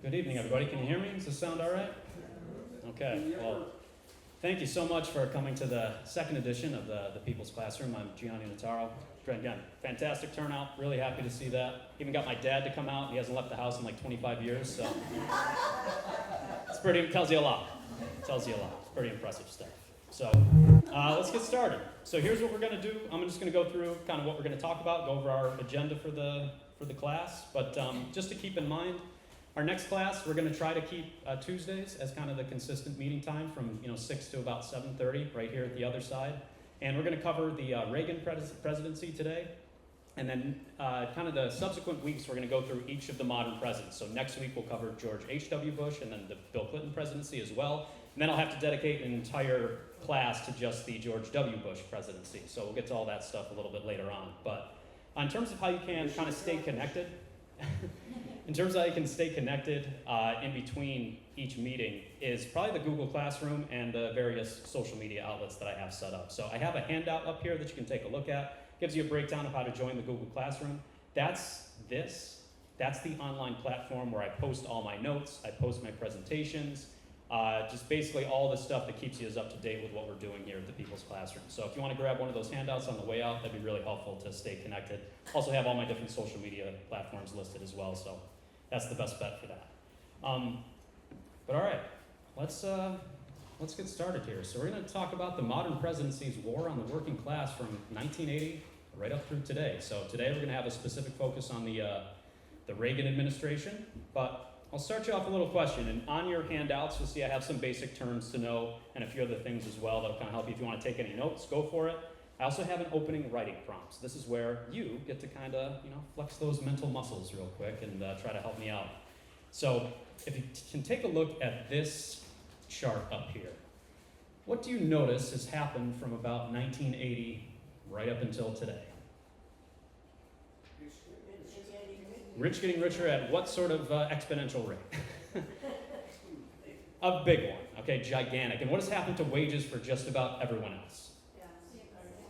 Good evening, everybody. Can you hear me? Does this sound all right? Okay. Well, thank you so much for coming to the second edition of the People's Classroom. I'm Gianni Notaro. Again, fantastic turnout. Really happy to see that. Even got my dad to come out. He hasn't left the house in like 25 years, so it tells you a lot. It's pretty impressive stuff. So let's get started. So here's what we're going to do. I'm just going to go through kind of what we're going to talk about, go over our agenda for the class. But just to keep in mind, our next class, we're going to try to keep Tuesdays as kind of the consistent meeting time from 6 to about 7:30 right here at the other side. And we're going to cover the Reagan presidency today. And then kind of the subsequent weeks, we're going to go through each of the modern presidents. So next week, we'll cover George H.W. Bush and then the Bill Clinton presidency as well. And then I'll have to dedicate an entire class to just the George W. Bush presidency. So we'll get to all that stuff a little bit later on. But in terms of how you can kind of stay connected, in between each meeting is probably the Google Classroom and the various social media outlets that I have set up. So I have a handout up here that you can take a look at. Gives you a breakdown of how to join the Google Classroom. That's the online platform where I post all my notes, I post my presentations, just basically all the stuff that keeps you as up to date with what we're doing here at the People's Classroom. So if you want to grab one of those handouts on the way out, that'd be really helpful to stay connected. Also have all my different social media platforms listed as well, so that's the best bet for that. But all right, let's get started here. So we're going to talk about the modern presidency's war on the working class from 1980 right up through today. So today we're going to have a specific focus on the Reagan administration, but I'll start you off with a little question. And on your handouts, you'll see I have some basic terms to know and a few other things as well that'll kind of help you. If you want to take any notes, go for it. I also have an opening writing prompt. So this is where you get to kind of, flex those mental muscles real quick and try to help me out. So if you can take a look at this chart up here, what do you notice has happened from about 1980 right up until today? Rich getting richer at what sort of exponential rate? A big one, okay, gigantic. And what has happened to wages for just about everyone else?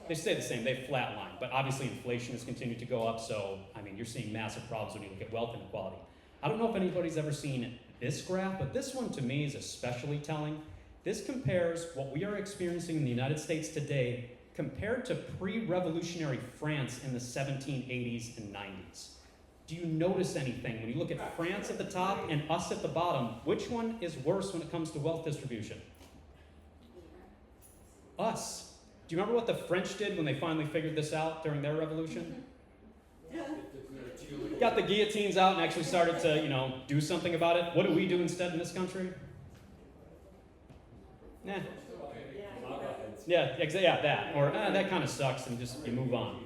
They stay the same, they flatline, but obviously inflation has continued to go up, so, you're seeing massive problems when you look at wealth inequality. I don't know if anybody's ever seen this graph, but this one to me is especially telling. This compares what we are experiencing in the United States today compared to pre-revolutionary France in the 1780s and 90s. Do you notice anything when you look at France at the top and us at the bottom? Which one is worse when it comes to wealth distribution? Us. Do you remember what the French did when they finally figured this out during their revolution? Got the guillotines out and actually started to, do something about it. What do we do instead in this country? Nah. Yeah, that. Or that kind of sucks, and just you move on.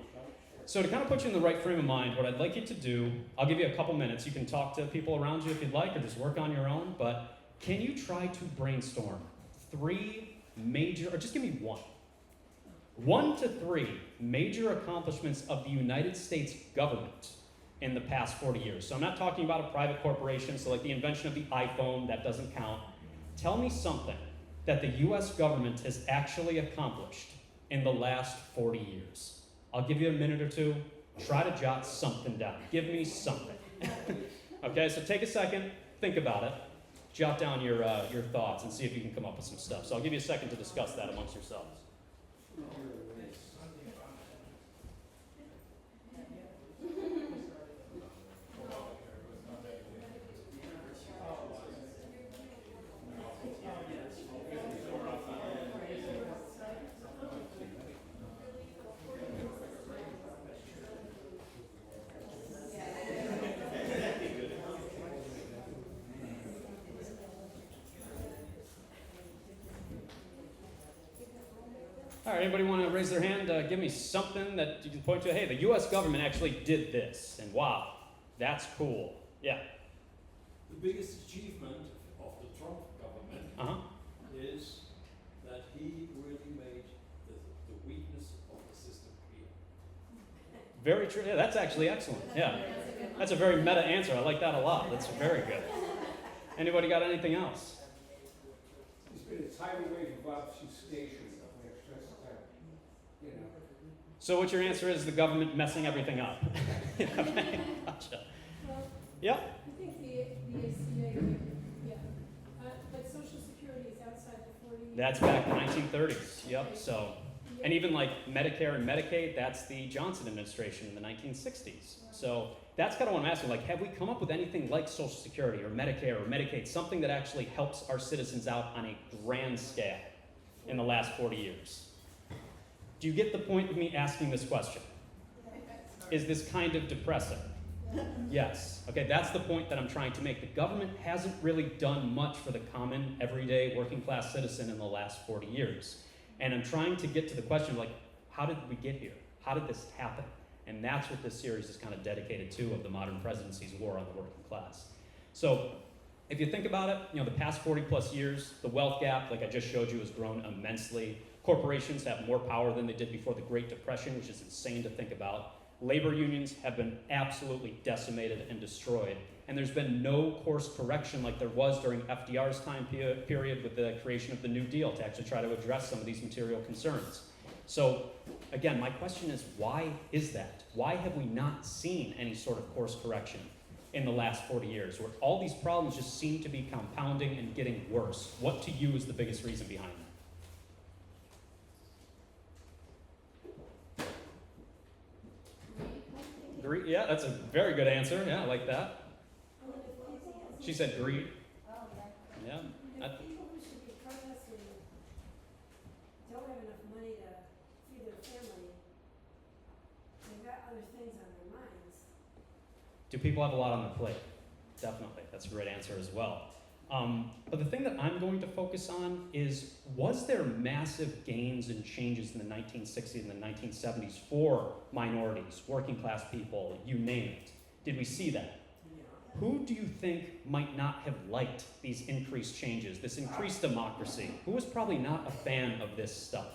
So to kind of put you in the right frame of mind, what I'd like you to do, I'll give you a couple minutes. You can talk to people around you if you'd like, or just work on your own. But can you try to brainstorm 3 major, or just give me 1 to 3 major accomplishments of the United States government in the past 40 years. So I'm not talking about a private corporation, so like the invention of the iPhone, that doesn't count. Tell me something that the US government has actually accomplished in the last 40 years. I'll give you a minute or two. Try to jot something down. Give me something. Okay, so take a second, think about it, jot down your thoughts and see if you can come up with some stuff. So I'll give you a second to discuss that amongst yourselves. All right, anybody want to raise their hand? Give me something that you can point to. Hey, the U.S. government actually did this, and wow, that's cool. Yeah. The biggest achievement of the Trump government is that he really made the weakness of the system clear. Very true. Yeah, that's actually excellent. Yeah, that's a very meta answer. I like that a lot. That's very good. Anybody got anything else? It's been a tidal wave of obfuscation. So what your answer is, the government messing everything up. Okay, gotcha. Well, Yeah. I think the That's back in the 1930s, yep, so. And even like Medicare and Medicaid, that's the Johnson administration in the 1960s. So that's kind of what I'm asking, like, have we come up with anything like Social Security or Medicare or Medicaid, something that actually helps our citizens out on a grand scale in the last 40 years? Do you get the point of me asking this question? Is this kind of depressing? Yes. Okay, that's the point that I'm trying to make. The government hasn't really done much for the common, everyday, working class citizen in the last 40 years. And I'm trying to get to the question, like, how did we get here? How did this happen? And that's what this series is kind of dedicated to, of the modern presidency's war on the working class. So if you think about it, the past 40 plus years, the wealth gap, like I just showed you, has grown immensely. Corporations have more power than they did before the Great Depression, which is insane to think about. Labor unions have been absolutely decimated and destroyed. And there's been no course correction like there was during FDR's time period with the creation of the New Deal to actually try to address some of these material concerns. So again, my question is, why is that? Why have we not seen any sort of course correction in the last 40 years, where all these problems just seem to be compounding and getting worse? What to you is the biggest reason behind that? Greed? Yeah, that's a very good answer. Yeah, I like that. She said greed. Yeah. People who should be protesting don't have enough money to feed their family. They've got other things on their minds. Do people have a lot on their plate? Definitely. That's a great answer as well. But the thing that I'm going to focus on is, was there massive gains and changes in the 1960s and the 1970s for minorities, working class people, you name it? Did we see that? Who do you think might not have liked these increased changes, this increased democracy? Who was probably not a fan of this stuff?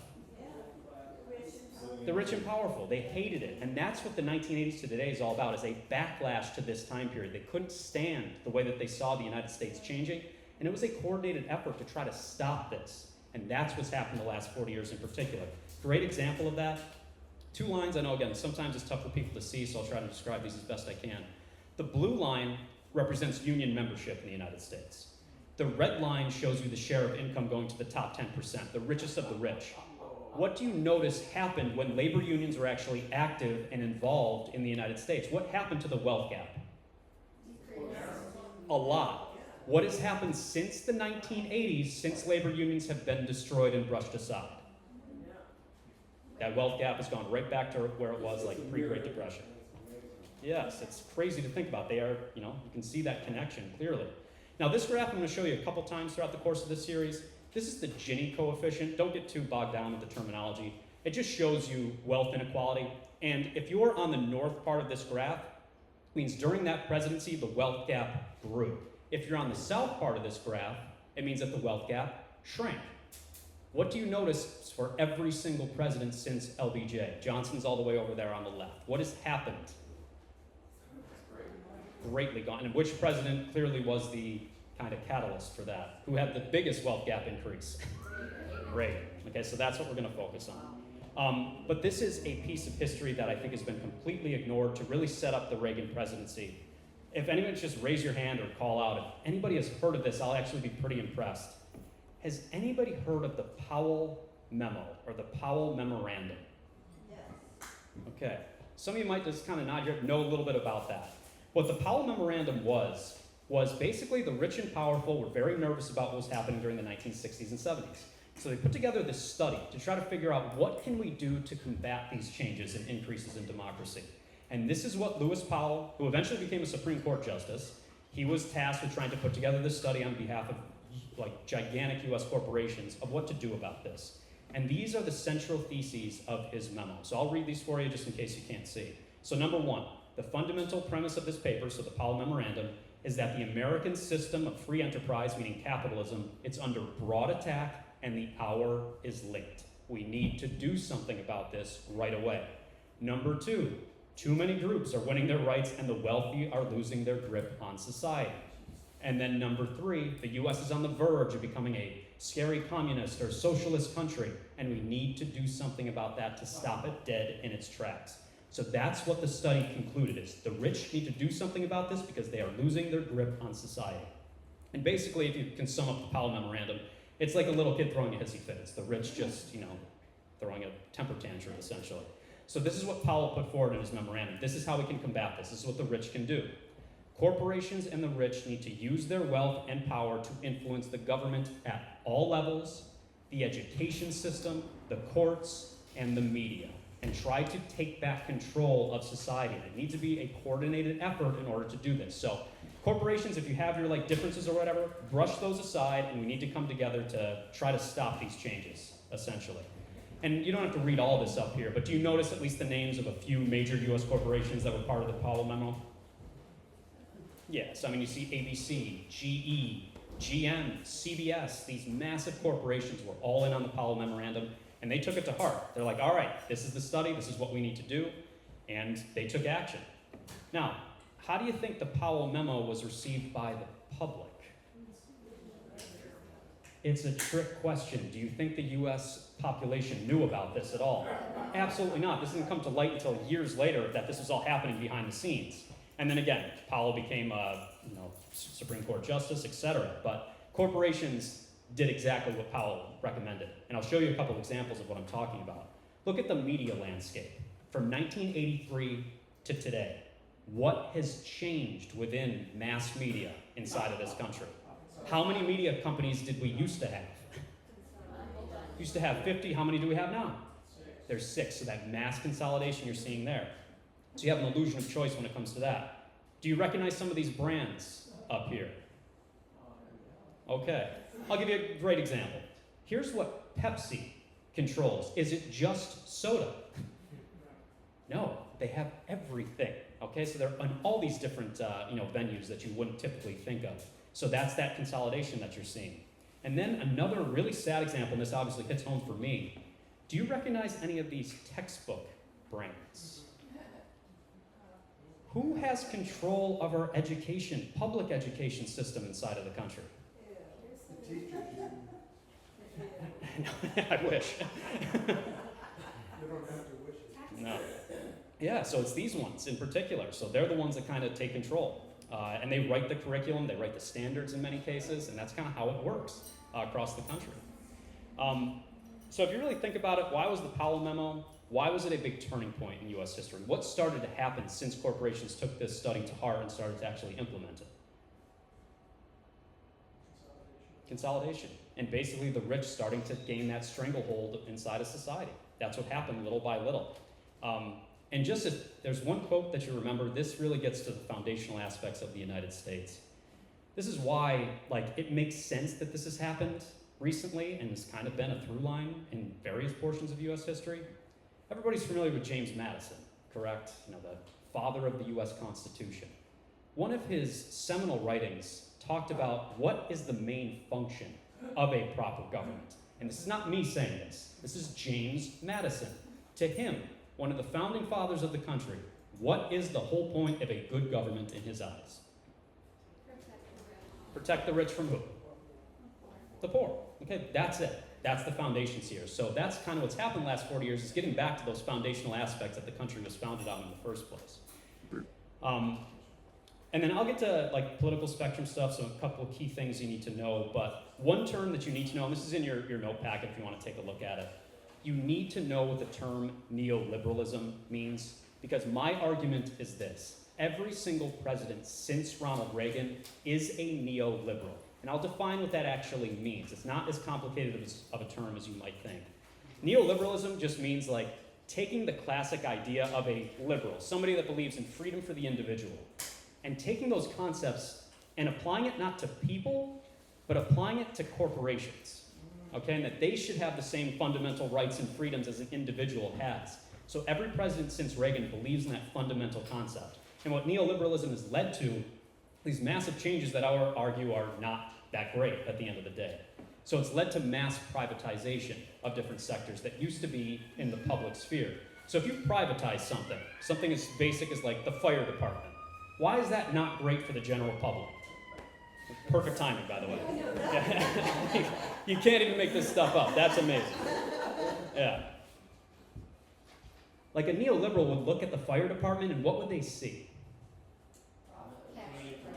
The rich and powerful. They hated it. And that's what the 1980s to today is all about, is a backlash to this time period. They couldn't stand the way that they saw the United States changing, and it was a coordinated effort to try to stop this. And that's what's happened the last 40 years in particular. Great example of that. 2 lines. I know, again, sometimes it's tough for people to see, so I'll try to describe these as best I can. The blue line represents union membership in the United States. The red line shows you the share of income going to the top 10%, the richest of the rich. What do you notice happened when labor unions were actually active and involved in the United States? What happened to the wealth gap? A lot. What has happened since the 1980s, since labor unions have been destroyed and brushed aside? That wealth gap has gone right back to where it was like pre-Great Depression. Yes, it's crazy to think about. They are, you can see that connection clearly. Now this graph I'm going to show you a couple times throughout the course of this series. This is the Gini coefficient. Don't get too bogged down with the terminology. It just shows you wealth inequality. And if you're on the north part of this graph, it means during that presidency, the wealth gap grew. If you're on the south part of this graph, it means that the wealth gap shrank. What do you notice for every single president since LBJ? Johnson's all the way over there on the left. What has happened? Greatly gone. And which president clearly was the kind of catalyst for that? Who had the biggest wealth gap increase? Reagan. Okay, so that's what we're going to focus on. But this is a piece of history that I think has been completely ignored to really set up the Reagan presidency. If anyone just raise your hand or call out, if anybody has heard of this, I'll actually be pretty impressed. Has anybody heard of the Powell Memo or the Powell Memorandum? Yes. Okay, some of you might just kind of nod your head, know a little bit about that. What the Powell Memorandum was basically the rich and powerful were very nervous about what was happening during the 1960s and 70s. So they put together this study to try to figure out what can we do to combat these changes and increases in democracy. And this is what Lewis Powell, who eventually became a Supreme Court justice, he was tasked with trying to put together this study on behalf of gigantic US corporations of what to do about this. And these are the central theses of his memo. So I'll read these for you just in case you can't see. So number 1, the fundamental premise of this paper, so the Powell Memorandum, is that the American system of free enterprise, meaning capitalism, it's under broad attack and the hour is late. We need to do something about this right away. Number 2, too many groups are winning their rights and the wealthy are losing their grip on society. And then number 3, the US is on the verge of becoming a scary communist or socialist country, and we need to do something about that to stop it dead in its tracks. So that's what the study concluded is the rich need to do something about this because they are losing their grip on society. And basically, if you can sum up the Powell Memorandum, It's like a little kid throwing a hissy fit. It's the rich just, throwing a temper tantrum, essentially. So this is what Powell put forward in his memorandum. This is how we can combat this. This is what the rich can do. Corporations and the rich need to use their wealth and power to influence the government at all levels, the education system, the courts, and the media, and try to take back control of society. There needs to be a coordinated effort in order to do this. So corporations, if you have your differences or whatever, brush those aside, and we need to come together to try to stop these changes, essentially. And you don't have to read all this up here, but do you notice at least the names of a few major US corporations that were part of the Powell memo? Yes, you see ABC, GE, GM, CBS, these massive corporations were all in on the Powell memorandum, and they took it to heart. They're like, all right, this is the study, this is what we need to do, and they took action. Now, how do you think the Powell memo was received by the public? It's a trick question. Do you think the US population knew about this at all? Absolutely not. This didn't come to light until years later that this was all happening behind the scenes. And then again, Powell became a Supreme Court justice, etc. But corporations did exactly what Powell recommended. And I'll show you a couple examples of what I'm talking about. Look at the media landscape from 1983 to today. What has changed within mass media inside of this country? How many media companies did we used to have? Used to have 50. How many do we have now? There's 6. So that mass consolidation you're seeing there. So you have an illusion of choice when it comes to that. Do you recognize some of these brands up here? Okay. I'll give you a great example. Here's what Pepsi controls. Is it just soda? No, they have everything. Okay, so they're on all these different venues that you wouldn't typically think of. So that's that consolidation that you're seeing. And then another really sad example, and this obviously hits home for me. Do you recognize any of these textbook brands? Who has control of our education, public education system inside of the country? The teachers. I wish. You don't have to wish it. No. Yeah, so it's these ones in particular. So they're the ones that kind of take control. And they write the curriculum, they write the standards in many cases, and that's kind of how it works across the country. So if you really think about it, why was the Powell memo? Why was it a big turning point in US history? What started to happen since corporations took this study to heart and started to actually implement it? Consolidation. And basically the rich starting to gain that stranglehold inside of society. That's what happened little by little. And just as there's one quote that you remember, this really gets to the foundational aspects of the United States. This is why, it makes sense that this has happened recently and has kind of been a through line in various portions of US history. Everybody's familiar with James Madison, correct? The father of the US Constitution. One of his seminal writings talked about what is the main function of a proper government. And this is not me saying this. This is James Madison. To him, one of the founding fathers of the country, what is the whole point of a good government in his eyes? Protect the rich from who? The poor. Okay, that's it. That's the foundations here. So that's kind of what's happened the last 40 years, is getting back to those foundational aspects that the country was founded on in the first place. And then I'll get to political spectrum stuff, so a couple of key things you need to know. But one term that you need to know, and this is in your note packet if you want to take a look at it, you need to know what the term neoliberalism means, because my argument is this. Every single president since Ronald Reagan is a neoliberal. And I'll define what that actually means. It's not as complicated of a term as you might think. Neoliberalism just means taking the classic idea of a liberal, somebody that believes in freedom for the individual, and taking those concepts and applying it not to people, but applying it to corporations. Okay, and that they should have the same fundamental rights and freedoms as an individual has. So every president since Reagan believes in that fundamental concept. And what neoliberalism has led to, these massive changes that I would argue are not that great at the end of the day. So it's led to mass privatization of different sectors that used to be in the public sphere. So if you privatize something as basic as the fire department, why is that not great for the general public? Perfect timing, by the way. You can't even make this stuff up. That's amazing. Yeah. A neoliberal would look at the fire department, and what would they see?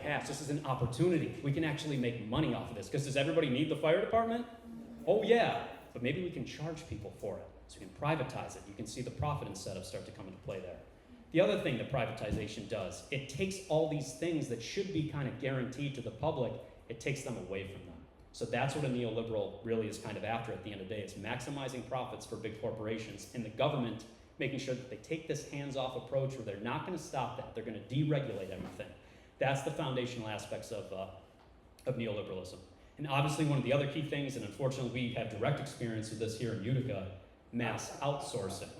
Cash. This is an opportunity. We can actually make money off of this. Because does everybody need the fire department? Oh yeah, but maybe we can charge people for it. So we can privatize it. You can see the profit incentive start to come into play there. The other thing that privatization does, it takes all these things that should be kind of guaranteed to the public, it takes them away from them. So that's what a neoliberal really is kind of after at the end of the day. It's maximizing profits for big corporations and the government making sure that they take this hands-off approach where they're not going to stop that. They're going to deregulate everything. That's the foundational aspects of neoliberalism. And obviously one of the other key things, and unfortunately we have direct experience with this here in Utica, mass outsourcing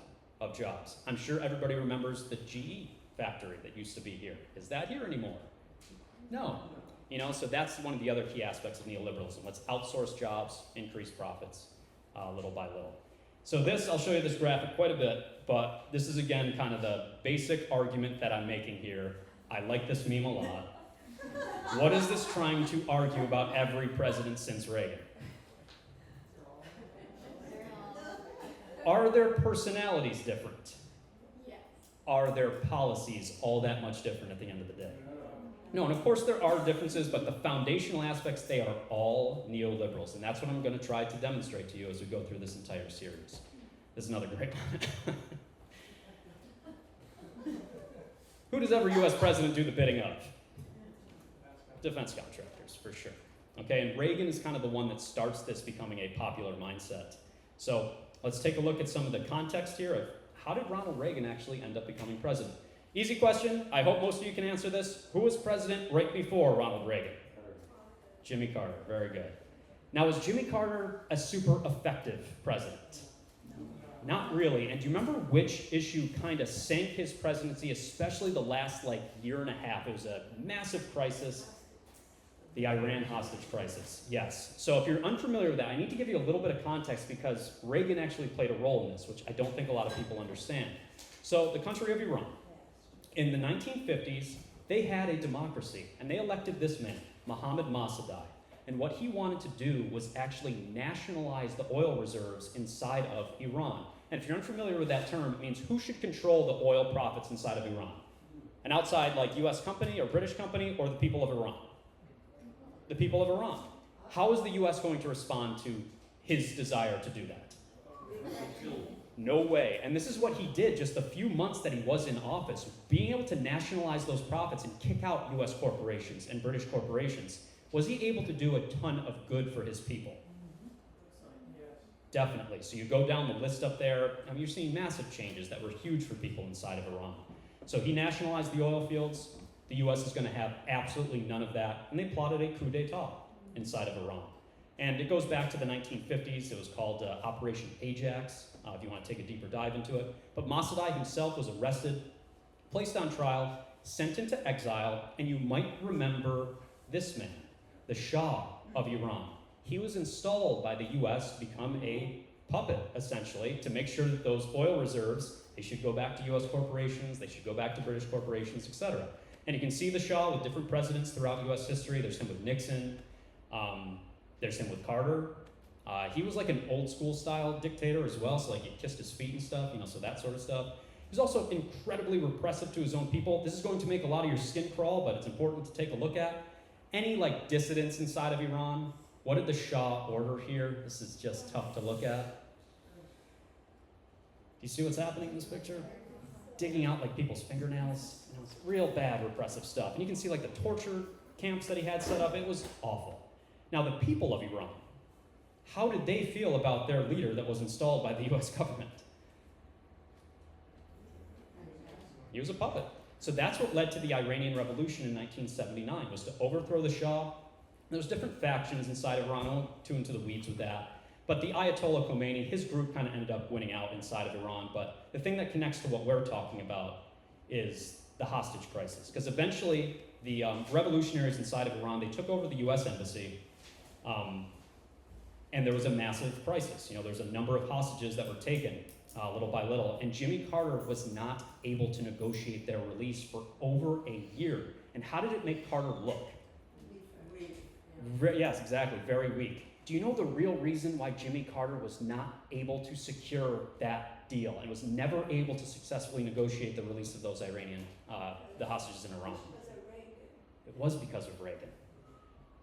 of jobs. I'm sure everybody remembers the GE factory that used to be here. Is that here anymore? No. You know, so that's one of the other key aspects of neoliberalism. Let's outsource jobs, increase profits, little by little. So this, I'll show you this graphic quite a bit, but this is again kind of the basic argument that I'm making here. I like this meme a lot. What is this trying to argue about every president since Reagan? Are their personalities different? Yes. Are their policies all that much different at the end of the day? No, and of course there are differences, but the foundational aspects, they are all neoliberals, and that's what I'm going to try to demonstrate to you as we go through this entire series. This is another great one. Who does every U.S. president do the bidding of? Defense contractors, for sure. Okay, and Reagan is kind of the one that starts this becoming a popular mindset. So let's take a look at some of the context here of how did Ronald Reagan actually end up becoming president? Easy question. I hope most of you can answer this. Who was president right before Ronald Reagan? Jimmy Carter. Very good. Now, was Jimmy Carter a super effective president? Not really. And do you remember which issue kind of sank his presidency, especially the last year and a half? It was a massive crisis. The Iran hostage crisis. Yes. So if you're unfamiliar with that, I need to give you a little bit of context because Reagan actually played a role in this, which I don't think a lot of people understand. So the country of Iran, in the 1950s, they had a democracy, and they elected this man, Mohammad Mossadegh. And what he wanted to do was actually nationalize the oil reserves inside of Iran. And if you're unfamiliar with that term, it means who should control the oil profits inside of Iran? An outside US company or British company, or the people of Iran? The people of Iran. How is the US going to respond to his desire to do that? No way. And this is what he did just a few months that he was in office. Being able to nationalize those profits and kick out US corporations and British corporations, was he able to do a ton of good for his people? Definitely. So you go down the list up there, you're seeing massive changes that were huge for people inside of Iran. So he nationalized the oil fields. The US is going to have absolutely none of that. And they plotted a coup d'etat inside of Iran. And it goes back to the 1950s. It was called Operation Ajax, if you want to take a deeper dive into it. But Mossadegh himself was arrested, placed on trial, sent into exile, and you might remember this man, the Shah of Iran. He was installed by the US to become a puppet, essentially, to make sure that those oil reserves, they should go back to US corporations, they should go back to British corporations, etc. And you can see the Shah with different presidents throughout US history. There's him with Nixon, there's him with Carter. He was like an old school style dictator as well, so he kissed his feet and stuff, so that sort of stuff. He was also incredibly repressive to his own people. This is going to make a lot of your skin crawl, but it's important to take a look at. Any dissidents inside of Iran, what did the Shah order here? This is just tough to look at. Do you see what's happening in this picture? Digging out people's fingernails. It's real bad repressive stuff. And you can see the torture camps that he had set up. It was awful. Now the people of Iran, how did they feel about their leader that was installed by the US government? He was a puppet. So that's what led to the Iranian Revolution in 1979, was to overthrow the Shah. There was different factions inside of Iran. I won't too into the weeds with that. But the Ayatollah Khomeini, his group kind of ended up winning out inside of Iran. But the thing that connects to what we're talking about is the hostage crisis. Because eventually, the revolutionaries inside of Iran, they took over the US embassy, and there was a massive crisis. There was a number of hostages that were taken little by little, and Jimmy Carter was not able to negotiate their release for over a year. And how did it make Carter look? Yes, exactly, very weak. Do you know the real reason why Jimmy Carter was not able to secure that deal and was never able to successfully negotiate the release of those the hostages in Iran? It was because of Reagan.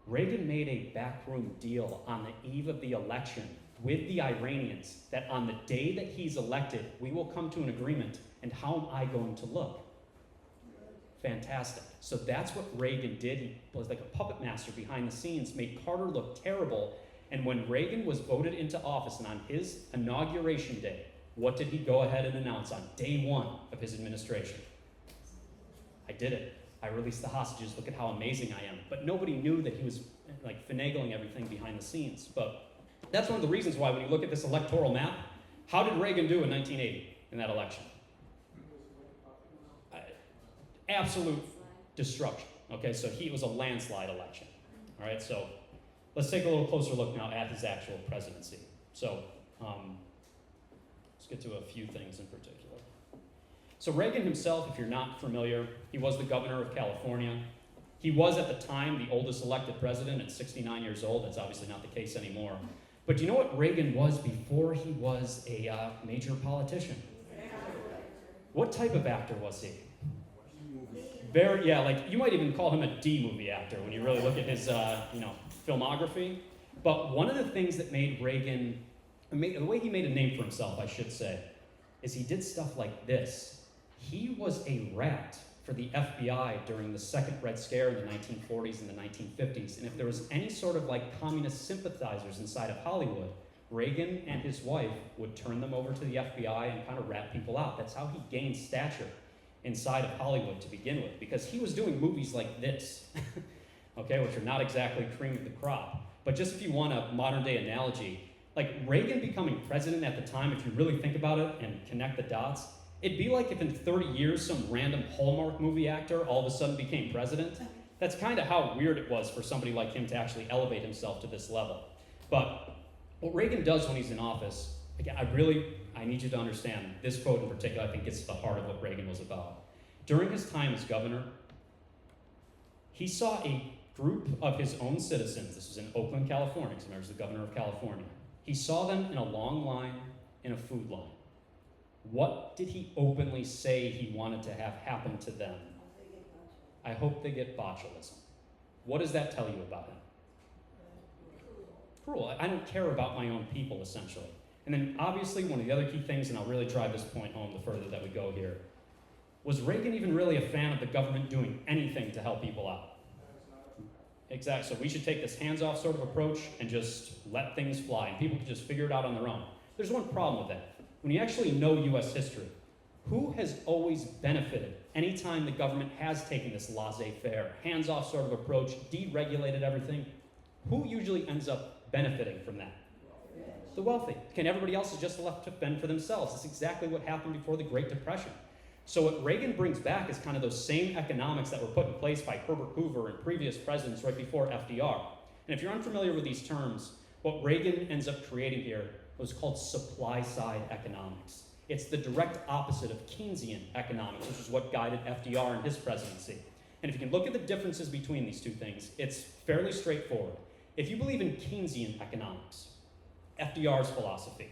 Reagan made a backroom deal on the eve of the election with the Iranians that on the day that he's elected, we will come to an agreement, and how am I going to look? Fantastic. So that's what Reagan did. He was like a puppet master behind the scenes, made Carter look terrible. And when Reagan was voted into office and on his inauguration day, what did he go ahead and announce on day one of his administration? I did it. I released the hostages. Look at how amazing I am. But nobody knew that he was like finagling everything behind the scenes. But that's one of the reasons why when you look at this electoral map, how did Reagan do in 1980 in that election? Absolute destruction. Okay, so it was a landslide election. All right, so let's take a little closer look now at his actual presidency. So let's get to a few things in particular. So Reagan himself, if you're not familiar, he was the governor of California. He was at the time the oldest elected president at 69 years old. That's obviously not the case anymore. But do you know what Reagan was before he was a major politician? What type of actor was he? Like you might even call him a D movie actor when you really look at his filmography. But one of the things that made Reagan, the way he made a name for himself, I should say, is he did stuff like this. He was a rat for the FBI during the Second Red Scare in the 1940s and the 1950s. And if there was any sort of like communist sympathizers inside of Hollywood, Reagan and his wife would turn them over to the FBI and kind of rat people out. That's how he gained stature inside of Hollywood to begin with, because he was doing movies like this, okay, which are not exactly cream of the crop. But just if you want a modern day analogy, like Reagan becoming president at the time, if you really think about it and connect the dots, it'd be like if in 30 years some random Hallmark movie actor all of a sudden became president. That's kind of how weird it was for somebody like him to actually elevate himself to this level. But what Reagan does when he's in office, again, I need you to understand, this quote in particular I think gets to the heart of what Reagan was about. During his time as governor, he saw a group of his own citizens, this was in Oakland, California, because he was the governor of California. He saw them in a long line in a food line. What did he openly say he wanted to have happen to them? I hope they get botulism. What does that tell you about him? Cruel. I don't care about my own people, essentially. And then obviously one of the other key things, and I'll really drive this point home the further that we go here, was Reagan even really a fan of the government doing anything to help people out? Exactly. So we should take this hands-off sort of approach and just let things fly, and people can just figure it out on their own. There's one problem with that. When you actually know U.S. history, who has always benefited anytime the government has taken this laissez-faire, hands-off sort of approach, deregulated everything? Who usually ends up benefiting from that? The wealthy. Can everybody else is just left to fend for themselves? That's exactly what happened before the Great Depression. So what Reagan brings back is kind of those same economics that were put in place by Herbert Hoover and previous presidents right before FDR. And if you're unfamiliar with these terms, what Reagan ends up creating here was called supply-side economics. It's the direct opposite of Keynesian economics, which is what guided FDR in his presidency. And if you can look at the differences between these two things, it's fairly straightforward. If you believe in Keynesian economics, FDR's philosophy,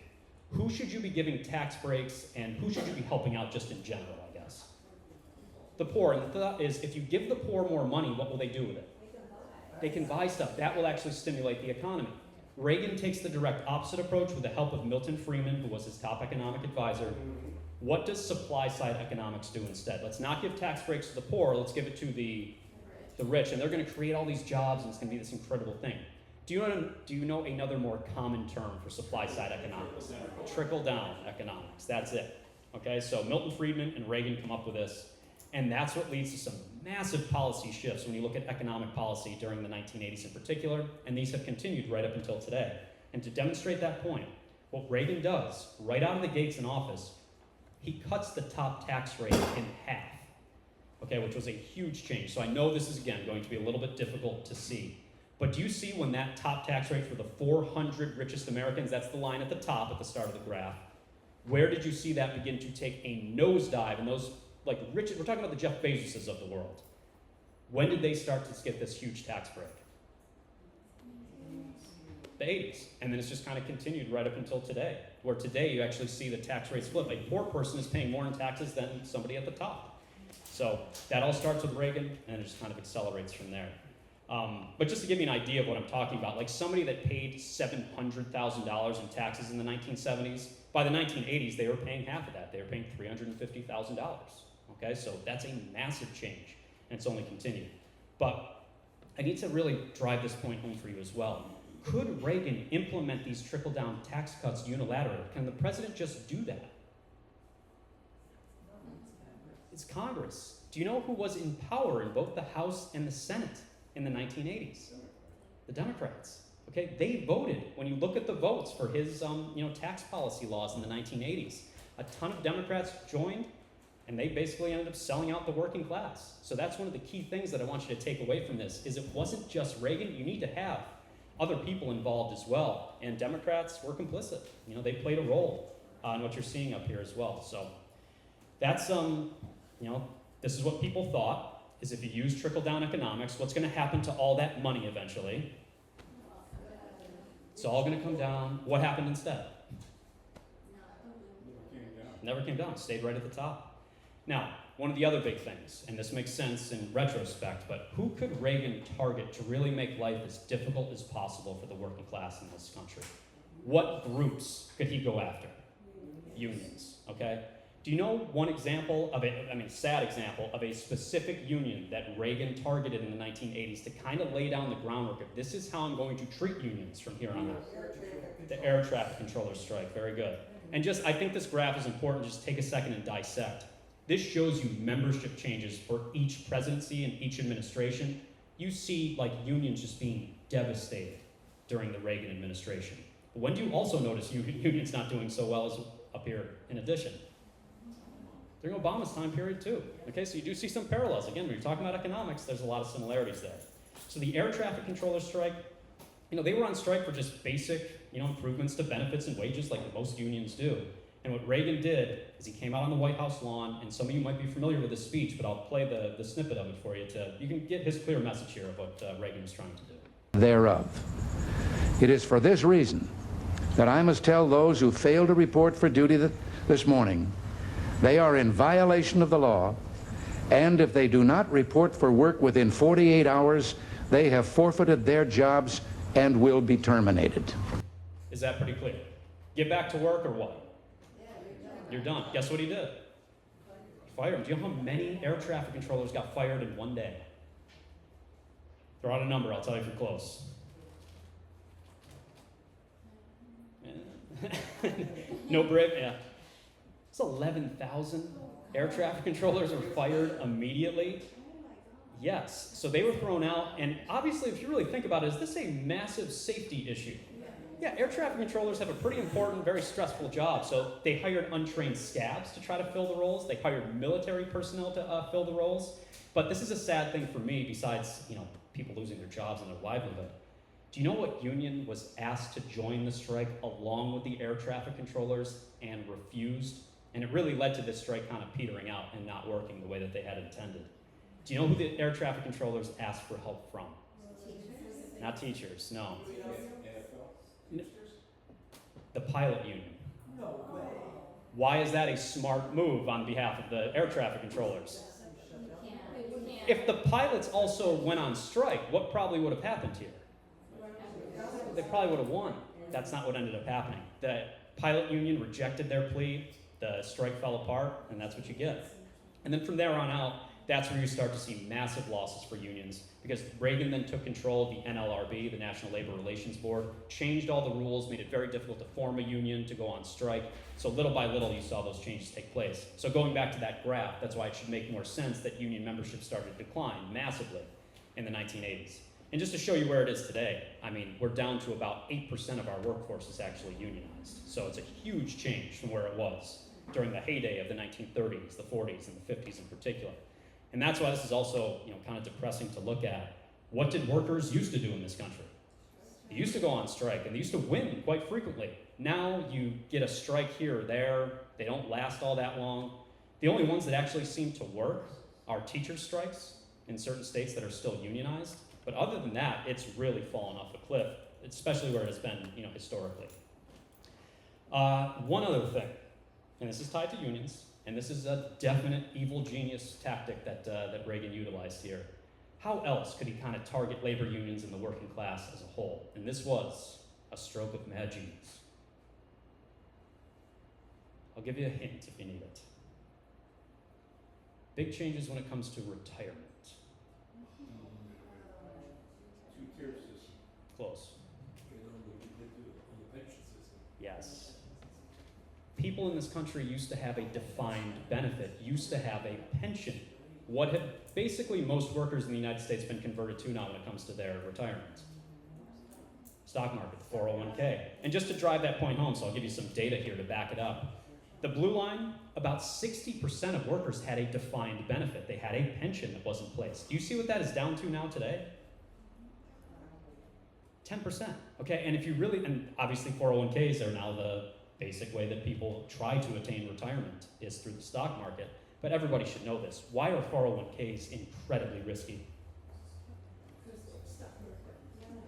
who should you be giving tax breaks and who should you be helping out just in general, I guess? The poor. And the thought is, if you give the poor more money, what will they do with it? They can buy stuff. That will actually stimulate the economy. Reagan takes the direct opposite approach with the help of Milton Friedman, who was his top economic advisor. What does supply-side economics do instead? Let's not give tax breaks to the poor, let's give it to the rich, and they're going to create all these jobs, and it's going to be this incredible thing. Do you know another more common term for supply-side economics? Trickle-down economics, that's it. Okay, so Milton Friedman and Reagan come up with this, and that's what leads to some massive policy shifts when you look at economic policy during the 1980s in particular, and these have continued right up until today. And to demonstrate that point, what Reagan does, right out of the gates in office, he cuts the top tax rate in half, okay, which was a huge change. So I know this is, again, going to be a little bit difficult to see. But do you see when that top tax rate for the 400 richest Americans, that's the line at the top at the start of the graph, where did you see that begin to take a nosedive? And those, like, rich, we're talking about the Jeff Bezoses of the world. When did they start to get this huge tax break? The 80s. And then it's just kind of continued right up until today, where today you actually see the tax rates flip. A poor person is paying more in taxes than somebody at the top. So that all starts with Reagan, and it just kind of accelerates from there. But just to give you an idea of what I'm talking about, like somebody that paid $700,000 in taxes in the 1970s, by the 1980s, they were paying half of that. They were paying $350,000. Okay, so that's a massive change, and it's only continued. But I need to really drive this point home for you as well. Could Reagan implement these trickle-down tax cuts unilaterally? Can the president just do that? It's Congress. Do you know who was in power in both the House and the Senate in the 1980s? The Democrats. Okay, they voted. When you look at the votes for his tax policy laws in the 1980s, a ton of Democrats joined, and they basically ended up selling out the working class. So that's one of the key things that I want you to take away from this, is it wasn't just Reagan. You need to have other people involved as well, and Democrats were complicit. They played a role in what you're seeing up here as well. So that's this is what people thought, is if you use trickle-down economics, what's going to happen to all that money eventually? It's all going to come down. What happened instead? Never came down. Stayed right at the top. Now, one of the other big things, and this makes sense in retrospect, but who could Reagan target to really make life as difficult as possible for the working class in this country? What groups could he go after? Unions, okay? Do you know one example of sad example of a specific union that Reagan targeted in the 1980s to kind of lay down the groundwork of this is how I'm going to treat unions from here on out? The air traffic controller strike, very good. And I think this graph is important, just take a second and dissect. This shows you membership changes for each presidency and each administration. You see unions just being devastated during the Reagan administration. But when do you also notice unions not doing so well as up here in addition? During Obama's time period too. Okay, so you do see some parallels. Again, when you're talking about economics, there's a lot of similarities there. So the air traffic controller strike, they were on strike for just basic, improvements to benefits and wages like most unions do. And what Reagan did is he came out on the White House lawn, and some of you might be familiar with this speech, but I'll play the snippet of it for you you can get his clear message here of what Reagan was trying to do. Thereof. It is for this reason that I must tell those who fail to report for duty this morning they are in violation of the law, and if they do not report for work within 48 hours, they have forfeited their jobs and will be terminated. Is that pretty clear? Get back to work or what? You're done. Guess what he did? He fired him. Do you know how many air traffic controllers got fired in one day? Throw out a number, I'll tell you if you're close. No break? Yeah. It's 11,000 air traffic controllers were fired immediately. Yes, so they were thrown out, and obviously if you really think about it, is this a massive safety issue? Yeah, air traffic controllers have a pretty important, very stressful job, so they hired untrained scabs to try to fill the roles, they hired military personnel to fill the roles, but this is a sad thing for me, besides people losing their jobs and their livelihood. Do you know what union was asked to join the strike along with the air traffic controllers and refused? And it really led to this strike kind of petering out and not working the way that they had intended. Do you know who the air traffic controllers asked for help from? Teachers. Not teachers, no. The pilot union. No way. Why is that a smart move on behalf of the air traffic controllers? If the pilots also went on strike, what probably would have happened here? They probably would have won. That's not what ended up happening. The pilot union rejected their plea, the strike fell apart, and that's what you get. And then from there on out, that's where you start to see massive losses for unions, because Reagan then took control of the NLRB, the National Labor Relations Board, changed all the rules, made it very difficult to form a union, to go on strike. So little by little, you saw those changes take place. So going back to that graph, that's why it should make more sense that union membership started to decline massively in the 1980s. And just to show you where it is today, we're down to about 8% of our workforce is actually unionized. So it's a huge change from where it was during the heyday of the 1930s, the 40s, and the 50s in particular. And that's why this is also, kind of depressing to look at. What did workers used to do in this country? They used to go on strike, and they used to win quite frequently. Now you get a strike here or there. They don't last all that long. The only ones that actually seem to work are teacher strikes in certain states that are still unionized. But other than that, it's really fallen off a cliff, especially where it's been, historically. One other thing, and this is tied to unions, and this is a definite evil genius tactic that Reagan utilized here. how else could he kind of target labor unions and the working class as a whole? And this was a stroke of mad genius. I'll give you a hint if you need it. Big changes when it comes to retirement. Two-tier system. Close. On the pension system. Yes. People in this country used to have a defined benefit, used to have a pension. What have basically most workers in the United States been converted to now when it comes to their retirement? Stock market, the 401k. And just to drive that point home, so I'll give you some data here to back it up. The blue line, about 60% of workers had a defined benefit. They had a pension that was in place. Do you see what that is down to now today? 10%, okay? And if you really, and obviously 401ks are now the basic way that people try to attain retirement is through the stock market. But everybody should know this. Why are 401ks incredibly risky?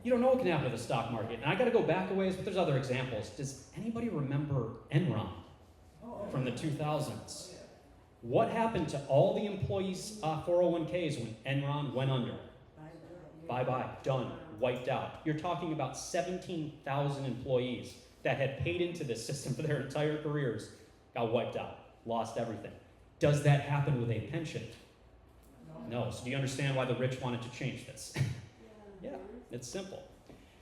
You don't know what can happen to the stock market. And I gotta go back a ways, but there's other examples. Does anybody remember Enron from the 2000s? What happened to all the employees' 401ks when Enron went under? Bye-bye, done, wiped out. You're talking about 17,000 employees that had paid into this system for their entire careers, got wiped out, lost everything. Does that happen with a pension? No. So do you understand why the rich wanted to change this? Yeah, it's simple.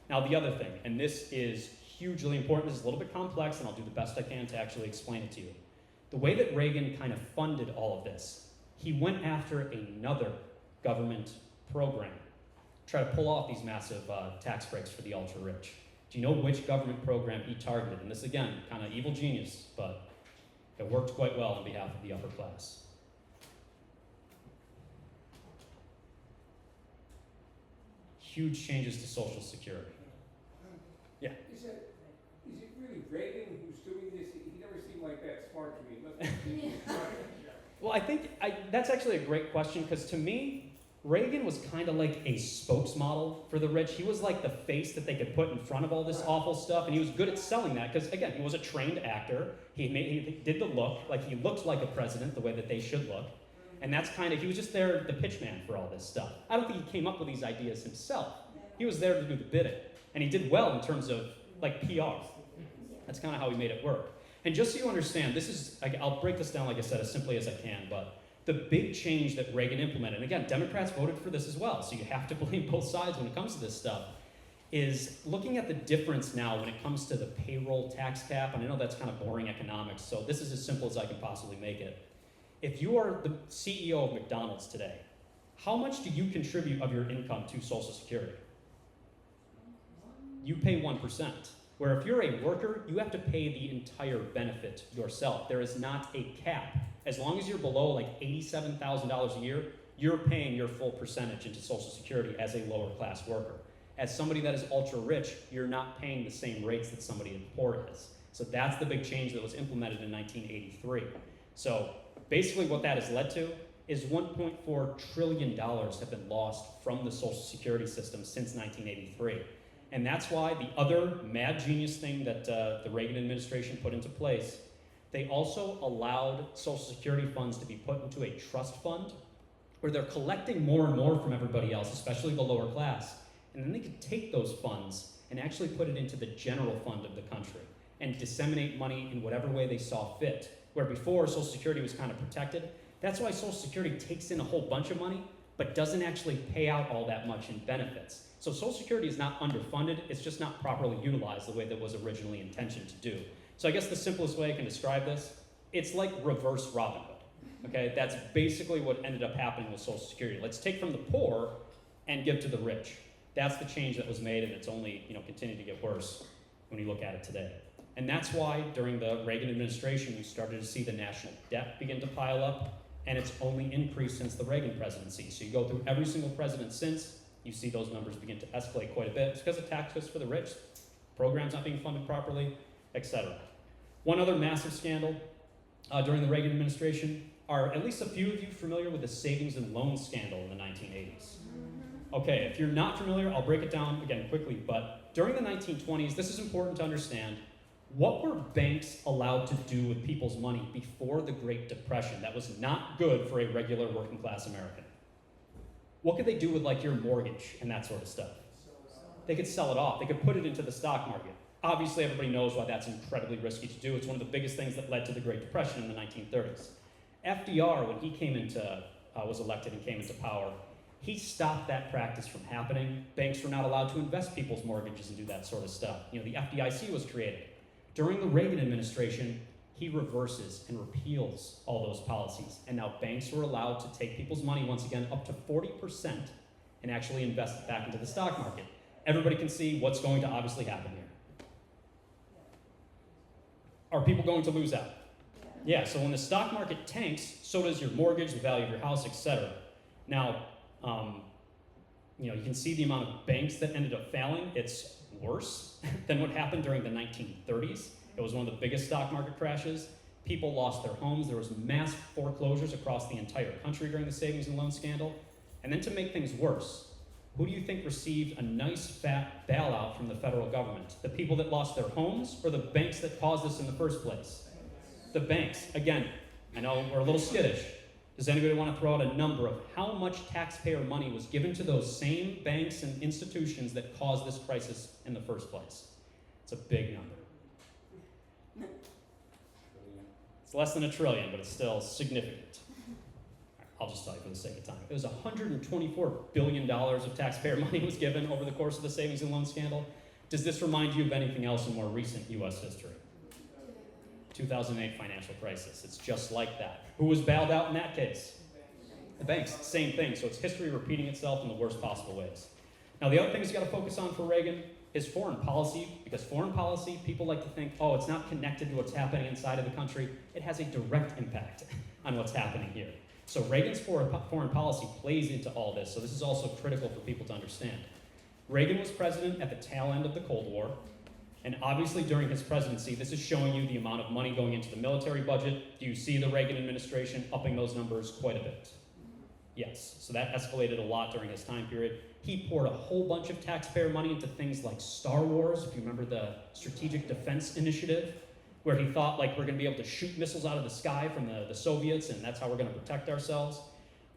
Now the other thing, and this is hugely important, this is a little bit complex, and I'll do the best I can to actually explain it to you. The way that Reagan kind of funded all of this, he went after another government program, try to pull off these massive tax breaks for the ultra-rich. Do you know which government program he targeted? And this, again, kind of evil genius, but it worked quite well on behalf of the upper class. Huge changes to Social Security. Yeah. Is it really Reagan who's doing this? He never seemed like that smart to me. Must be smart. Well, I think that's actually a great question, because to me, Reagan was kind of like a spokesmodel for the rich. He was like the face that they could put in front of all this awful stuff, and he was good at selling that, because again, he was a trained actor. He did the look, like he looked like a president the way that they should look. And that's kind of, he was just there, the pitch man for all this stuff. I don't think he came up with these ideas himself. He was there to do the bidding. And he did well in terms of like PR. That's kind of how he made it work. And just so you understand, this is, I'll break this down, like I said, as simply as I can, but the big change that Reagan implemented, and again, Democrats voted for this as well, so you have to blame both sides when it comes to this stuff, is looking at the difference now when it comes to the payroll tax cap. And I know that's kind of boring economics, so this is as simple as I can possibly make it. If you are the CEO of McDonald's today, how much do you contribute of your income to Social Security? You pay 1%. Where if you're a worker, you have to pay the entire benefit yourself. There is not a cap. As long as you're below like $87,000 a year, you're paying your full percentage into Social Security as a lower class worker. As somebody that is ultra rich, you're not paying the same rates that somebody in poor is. So that's the big change that was implemented in 1983. So basically what that has led to is $1.4 trillion have been lost from the Social Security system since 1983. And that's why the other mad genius thing that the Reagan administration put into place, they also allowed Social Security funds to be put into a trust fund where they're collecting more and more from everybody else, especially the lower class. And then they could take those funds and actually put it into the general fund of the country and disseminate money in whatever way they saw fit. Where before Social Security was kind of protected. That's why Social Security takes in a whole bunch of money, but doesn't actually pay out all that much in benefits. So Social Security is not underfunded, it's just not properly utilized the way that was originally intentioned to do. So I guess the simplest way I can describe this, it's like reverse Robin Hood. Okay, that's basically what ended up happening with Social Security. Let's take from the poor and give to the rich. That's the change that was made, and it's only continued to get worse when you look at it today. And that's why during the Reagan administration, you started to see the national debt begin to pile up, and it's only increased since the Reagan presidency. So you go through every single president since, you see those numbers begin to escalate quite a bit. It's because of tax cuts for the rich, programs not being funded properly, etc. One other massive scandal during the Reagan administration, are at least a few of you familiar with the savings and loan scandal in the 1980s? Okay, if you're not familiar, I'll break it down again quickly, but during the 1920s, this is important to understand. What were banks allowed to do with people's money before the Great Depression that was not good for a regular working class American? what could they do with like your mortgage and that sort of stuff? They could sell it off. They could put it into the stock market. Obviously, everybody knows why that's incredibly risky to do. It's one of the biggest things that led to the Great Depression in the 1930s. FDR, when he was elected and came into power, he stopped that practice from happening. Banks were not allowed to invest people's mortgages and do that sort of stuff. The FDIC was created. During the Reagan administration, he reverses and repeals all those policies. And now banks were allowed to take people's money, once again, up to 40% and actually invest it back into the stock market. Everybody can see what's going to obviously happen here. Are people going to lose out? Yeah, so when the stock market tanks, so does your mortgage, the value of your house, etc. Now, you can see the amount of banks that ended up failing. It's worse than what happened during the 1930s. It was one of the biggest stock market crashes. People lost their homes. There was mass foreclosures across the entire country during the savings and loan scandal. And then to make things worse, who do you think received a nice fat bailout from the federal government? The people that lost their homes or the banks that caused this in the first place? The banks. Again, I know we're a little skittish. Does anybody want to throw out a number of how much taxpayer money was given to those same banks and institutions that caused this crisis in the first place? It's a big number. It's less than $1 trillion, but it's still significant. I'll just tell you for the sake of time. It was $124 billion of taxpayer money was given over the course of the savings and loan scandal. Does this remind you of anything else in more recent U.S. history? 2008 financial crisis. It's just like that. Who was bailed out in that case? The banks. Same thing. So it's history repeating itself in the worst possible ways. Now, the other thing you got to focus on for Reagan is foreign policy, because foreign policy, people like to think, oh, it's not connected to what's happening inside of the country. It has a direct impact on what's happening here. So Reagan's foreign policy plays into all this, so this is also critical for people to understand. Reagan was president at the tail end of the Cold War, and obviously during his presidency, this is showing you the amount of money going into the military budget. Do you see the Reagan administration upping those numbers quite a bit? Yes, so that escalated a lot during his time period. He poured a whole bunch of taxpayer money into things like Star Wars, if you remember the Strategic Defense Initiative, where he thought like we're going to be able to shoot missiles out of the sky from the Soviets, and that's how we're going to protect ourselves.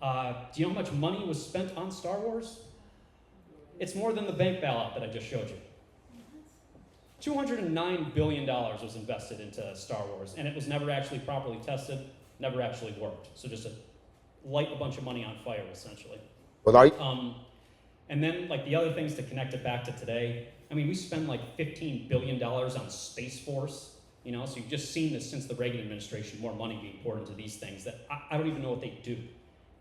Do you know how much money was spent on Star Wars? It's more than the bank bailout that I just showed you. $209 billion was invested into Star Wars, and it was never actually properly tested, never actually worked. So just light a bunch of money on fire, essentially. And then like the other things to connect it back to today, I mean, we spend like $15 billion on Space Force. So you've just seen this since the Reagan administration, more money being poured into these things that I don't even know what they do,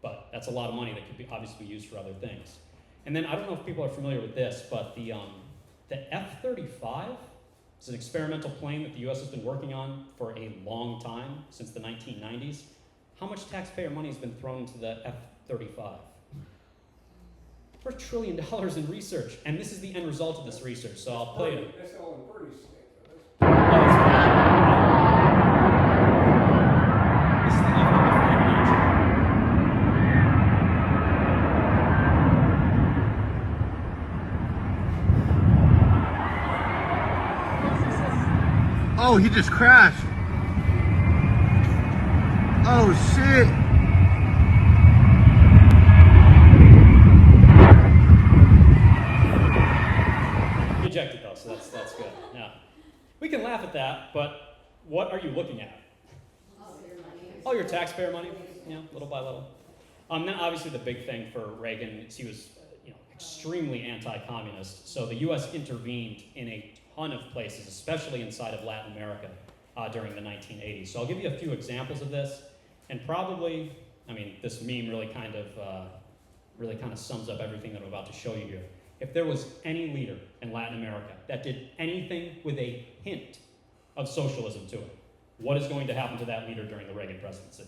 but that's a lot of money that could be obviously be used for other things. And then I don't know if people are familiar with this, but the F-35 is an experimental plane that the U.S. has been working on for a long time, since the 1990s. How much taxpayer money has been thrown into the F-35? $4 trillion in research, and this is the end result of this research, so I'll play it. That's all in Bernie's state, though. This is the F-35 in action. Oh, he just crashed. Oh, shit. Ejected though, so that's good. Yeah. We can laugh at that, but what are you looking at? Oh, your taxpayer money, little by little. Then obviously the big thing for Reagan is he was extremely anti-communist, so the U.S. intervened in a ton of places, especially inside of Latin America during the 1980s. So I'll give you a few examples of this, and probably, this meme really kind of sums up everything that I'm about to show you here. If there was any leader in Latin America that did anything with a hint of socialism to it, what is going to happen to that leader during the Reagan presidency?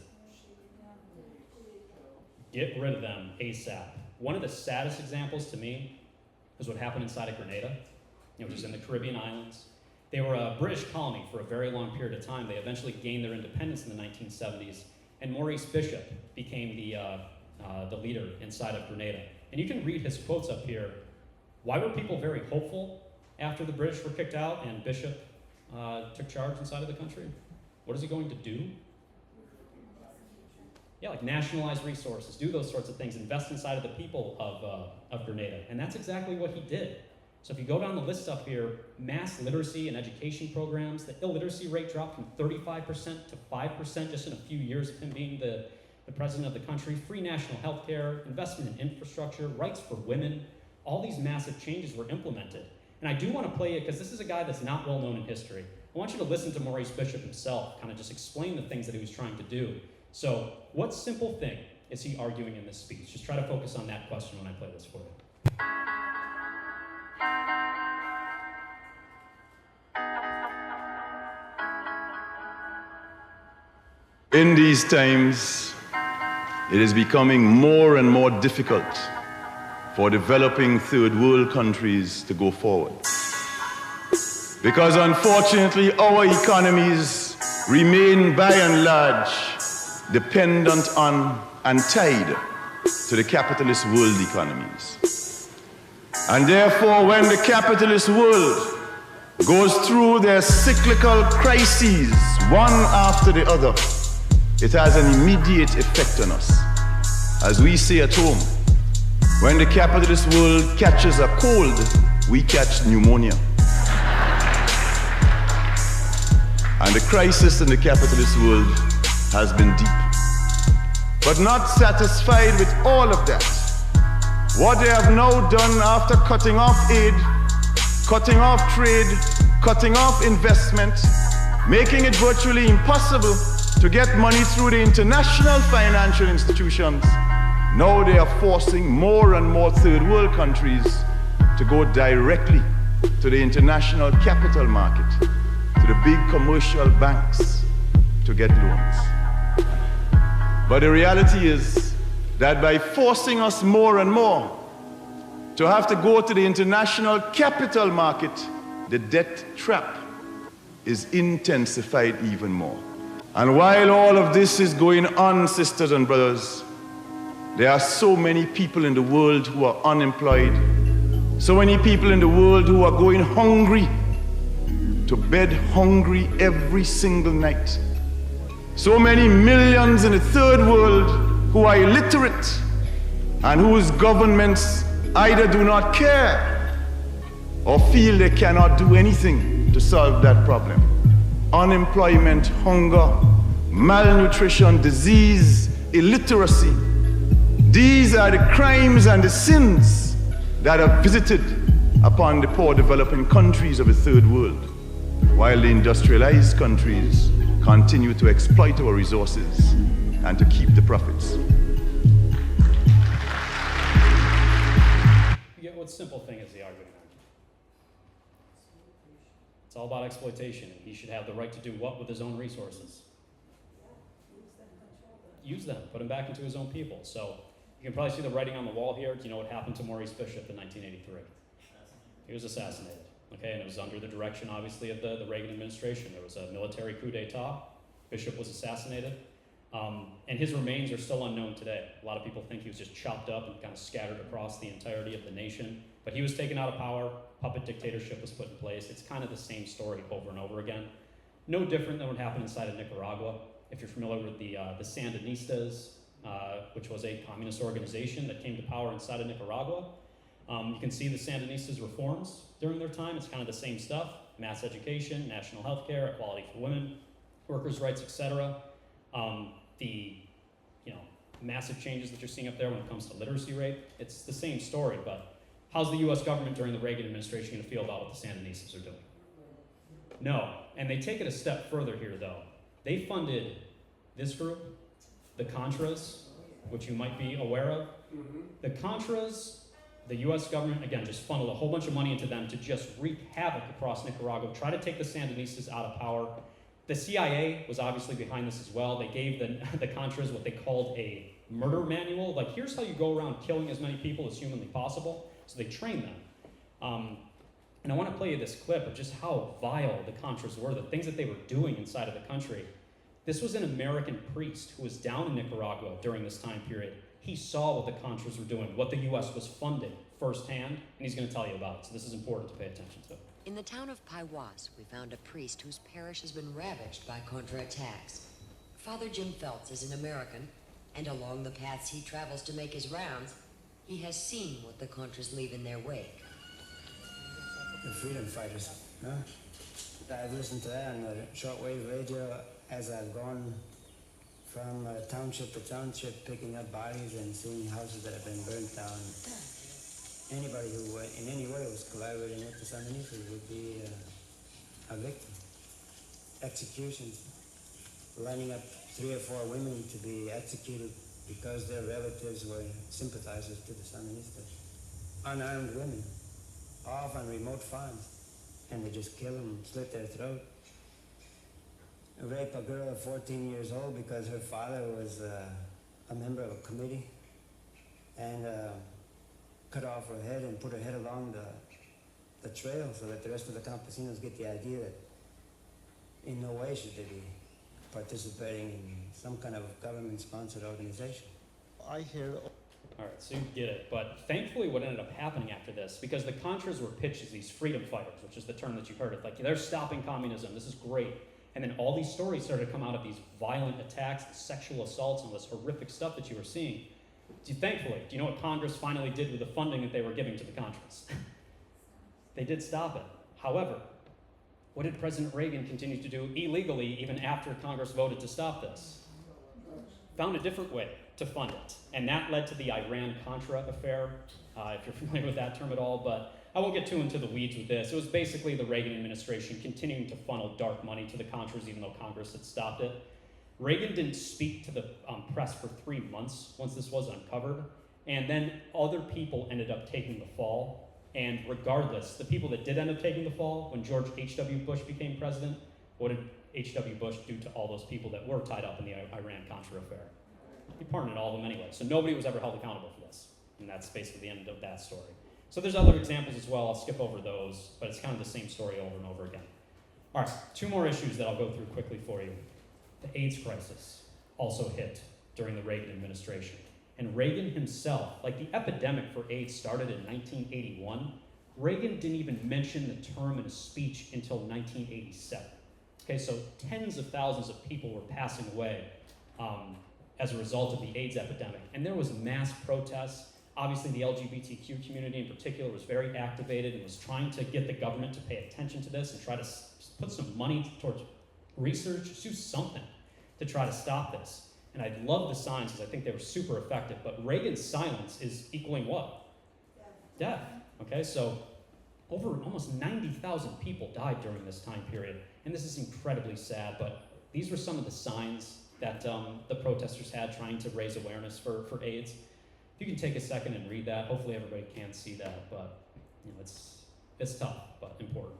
Get rid of them ASAP. One of the saddest examples to me is what happened inside of Grenada, which is in the Caribbean islands. They were a British colony for a very long period of time. They eventually gained their independence in the 1970s, and Maurice Bishop became the leader inside of Grenada. And you can read his quotes up here. Why were people very hopeful after the British were kicked out and Bishop took charge inside of the country? What is he going to do? Yeah, like nationalize resources, do those sorts of things, invest inside of the people of Grenada. And that's exactly what he did. So if you go down the list up here, mass literacy and education programs, the illiteracy rate dropped from 35% to 5% just in a few years of him being the president of the country. Free national health care, investment in infrastructure, rights for women, all these massive changes were implemented. And I do want to play it because this is a guy that's not well known in history. I want you to listen to Maurice Bishop himself, kind of just explain the things that he was trying to do. So what simple thing is he arguing in this speech? Just try to focus on that question when I play this for you. In these times, it is becoming more and more difficult for developing third world countries to go forward. Because unfortunately, our economies remain by and large dependent on and tied to the capitalist world economies. And therefore, when the capitalist world goes through their cyclical crises, one after the other, it has an immediate effect on us. As we say at home, when the capitalist world catches a cold, we catch pneumonia. And the crisis in the capitalist world has been deep. But not satisfied with all of that, what they have now done after cutting off aid, cutting off trade, cutting off investment, making it virtually impossible to get money through the international financial institutions, now they are forcing more and more third world countries to go directly to the international capital market, to the big commercial banks to get loans. But the reality is that by forcing us more and more to have to go to the international capital market, the debt trap is intensified even more. And while all of this is going on, sisters and brothers, there are so many people in the world who are unemployed, so many people in the world who are going hungry, to bed hungry every single night. So many millions in the third world who are illiterate and whose governments either do not care or feel they cannot do anything to solve that problem. Unemployment, hunger, malnutrition, disease, illiteracy. These are the crimes and the sins that are visited upon the poor developing countries of the third world, while the industrialized countries continue to exploit our resources and to keep the profits. Yeah, what simple thing is he arguing on? It's all about exploitation, and he should have the right to do what with his own resources? Use them, put them back into his own people. So you can probably see the writing on the wall here. Do you know what happened to Maurice Bishop in 1983? He was assassinated, okay? And it was under the direction, obviously, of the Reagan administration. There was a military coup d'etat. Bishop was assassinated. And his remains are still unknown today. A lot of people think he was just chopped up and kind of scattered across the entirety of the nation. But he was taken out of power. Puppet dictatorship was put in place. It's kind of the same story over and over again. No different than what happened inside of Nicaragua. If you're familiar with the Sandinistas, which was a communist organization that came to power inside of Nicaragua, you can see the Sandinistas' reforms during their time. It's kind of the same stuff: mass education, national health care, equality for women, workers' rights, etc. The massive changes that you're seeing up there when it comes to literacy rate, it's the same story. But how's the U.S. government during the Reagan administration going to feel about what the Sandinistas are doing? No, and they take it a step further here, though. They funded this group, the Contras, which you might be aware of. The Contras, the U.S. government, again, just funneled a whole bunch of money into them to just wreak havoc across Nicaragua, try to take the Sandinistas out of power. The CIA was obviously behind this as well. They gave the Contras what they called a murder manual. Like, here's how you go around killing as many people as humanly possible. So they trained them. And I want to play you this clip of just how vile the Contras were, the things that they were doing inside of the country. This was an American priest who was down in Nicaragua during this time period. He saw what the Contras were doing, what the U.S. was funding firsthand, and he's going to tell you about it. So this is important to pay attention to. In the town of Paiwas, we found a priest whose parish has been ravaged by Contra attacks. Father Jim Phelps is an American And along the paths he travels to make his rounds, he has seen what the Contras leave in their wake. The freedom fighters, huh? I've listened to that on the shortwave radio as I've gone from township to township, picking up bodies and seeing houses that have been burnt down. Anybody who in any way was collaborating with the Sandinistas would be a victim. Executions, lining up 3 or 4 women to be executed because their relatives were sympathizers to the Sandinistas. Unarmed women, off on remote farms, and they just kill them, slit their throat. Rape a girl of 14 years old because her father was a member of a committee, and cut off her head and put her head along the trail so that the rest of the campesinos get the idea that in no way should they be participating in some kind of government-sponsored organization. I hear. All right, so you get it. But thankfully what ended up happening after this, because the Contras were pitched as these freedom fighters, which is the term that you heard of, like they're stopping communism, this is great. And then all these stories started to come out of these violent attacks, sexual assaults, and all this horrific stuff that you were seeing. Thankfully, do you know what Congress finally did with the funding that they were giving to the Contras? They did stop it. However, what did President Reagan continue to do illegally even after Congress voted to stop this? Found a different way to fund it. And that led to the Iran-Contra affair, if you're familiar with that term at all, but I won't get too into the weeds with this. It was basically the Reagan administration continuing to funnel dark money to the Contras even though Congress had stopped it. Reagan didn't speak to the press for 3 months once this was uncovered, and then other people ended up taking the fall. And regardless, the people that did end up taking the fall, when George H.W. Bush became president, what did H.W. Bush do to all those people that were tied up in the Iran-Contra affair? He pardoned all of them anyway, so nobody was ever held accountable for this. And that's basically the end of that story. So there's other examples as well. I'll skip over those, but it's kind of the same story over and over again. All right, 2 more issues that I'll go through quickly for you. The AIDS crisis also hit during the Reagan administration. And Reagan himself, like the epidemic for AIDS started in 1981, Reagan didn't even mention the term in a speech until 1987. Okay, so tens of thousands of people were passing away as a result of the AIDS epidemic. And there was mass protests. Obviously, the LGBTQ community in particular was very activated and was trying to get the government to pay attention to this and try to put some money towards research, do something to try to stop this. And I love the signs because I think they were super effective. But Reagan's silence is equaling what? Death. Okay, so over almost 90,000 people died during this time period. And this is incredibly sad, but these were some of the signs that the protesters had trying to raise awareness for AIDS. If you can take a second and read that, hopefully everybody can see that, but you know, it's tough, but important.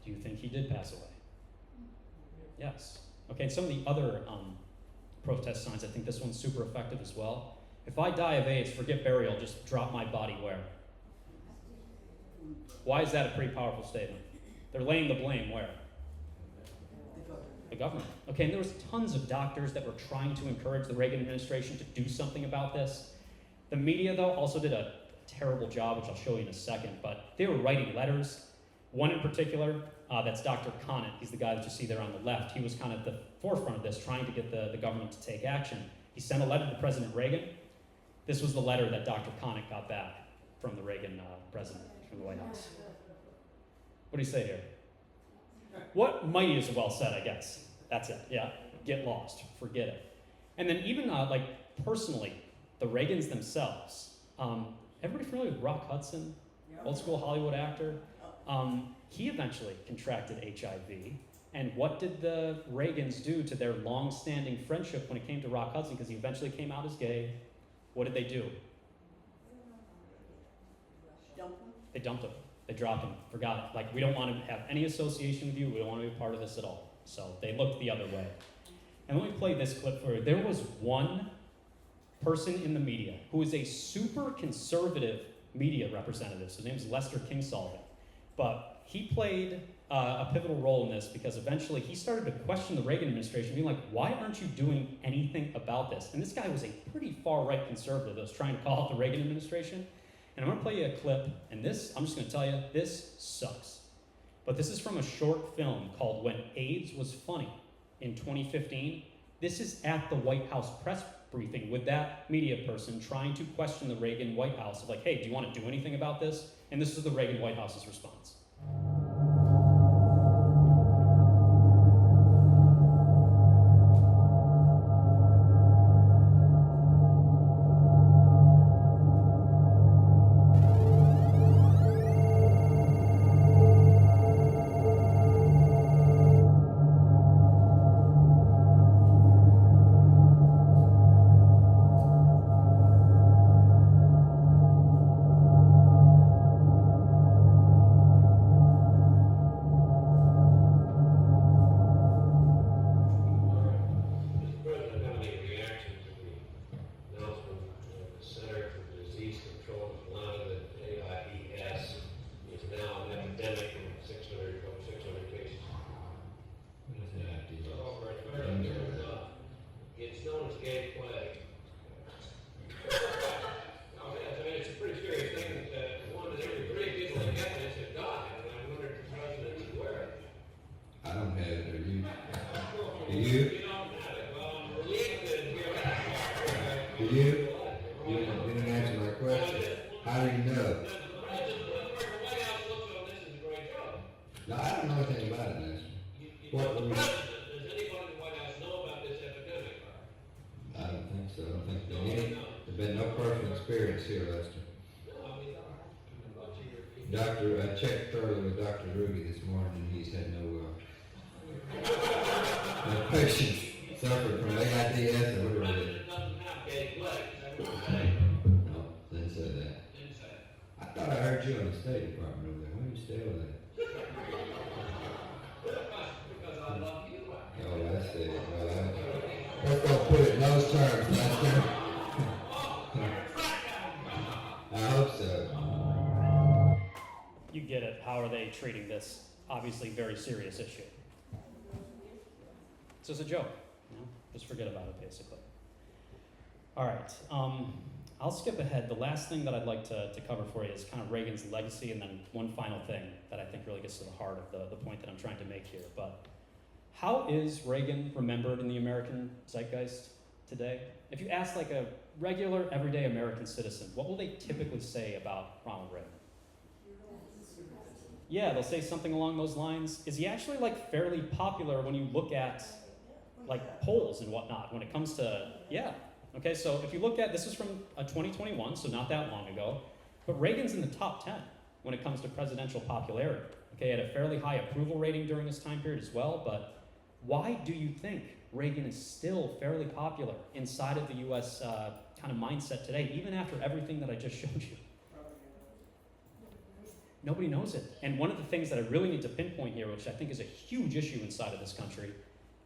Do you think he did pass away? Yes. Okay, some of the other protest signs, I think this one's super effective as well. If I die of AIDS, forget burial, just drop my body where? Why is that a pretty powerful statement? They're laying the blame where? The government. Okay, and there was tons of doctors that were trying to encourage the Reagan administration to do something about this. The media, though, also did a terrible job, which I'll show you in a second, but they were writing letters. One in particular, that's Dr. Conant. He's the guy that you see there on the left. He was kind of at the forefront of this, trying to get the government to take action. He sent a letter to President Reagan. This was the letter that Dr. Conant got back from the Reagan president from the White House. What do you say here? What mighty is well said, I guess. That's it, yeah. Get lost, forget it. And then even like personally, the Reagans themselves. Everybody familiar with Rock Hudson? Old school Hollywood actor? He eventually contracted HIV. And what did the Reagans do to their long-standing friendship when it came to Rock Hudson? Because he eventually came out as gay. What did they do? They dumped him. They dropped him. Forgot it. Like, we don't want to have any association with you. We don't want to be a part of this at all. So they looked the other way. And let me play this clip for you. There was one person in the media who was a super conservative media representative. So his name is Lester King Sullivan. But he played a pivotal role in this because eventually he started to question the Reagan administration, being like, why aren't you doing anything about this? And this guy was a pretty far-right conservative that was trying to call out the Reagan administration. And I'm going to play you a clip, and this, I'm just going to tell you, this sucks. But this is from a short film called When AIDS Was Funny in 2015. This is at the White House press briefing with that media person trying to question the Reagan White House of like, hey, do you want to do anything about this? And this is the Reagan White House's response. I checked thoroughly with Dr. Ruby this morning, and he's had no patients suffered from AIDS or whatever it is. No, didn't say that. I thought I heard you on the State Department over there. Why do you stay over there? Oh, I see. Well, let's go put it in those terms, Lester. I hope so. You get it. How are they treating this obviously very serious issue? It's just a joke. You know? Just forget about it, basically. All right. I'll skip ahead. The last thing that I'd like to cover for you is kind of Reagan's legacy, and then one final thing that I think really gets to the heart of the point that I'm trying to make here. But how is Reagan remembered in the American zeitgeist today? If you ask like a regular, everyday American citizen, what will they typically say about Ronald Reagan? Yeah, they'll say something along those lines. Is he actually like fairly popular when you look at like polls and whatnot when it comes to, yeah. Okay, so if you look at, this is from 2021, so not that long ago, but Reagan's in the top 10 when it comes to presidential popularity. Okay, he had a fairly high approval rating during this time period as well, but why do you think Reagan is still fairly popular inside of the US kind of mindset today, even after everything that I just showed you? Nobody knows it. And one of the things that I really need to pinpoint here, which I think is a huge issue inside of this country,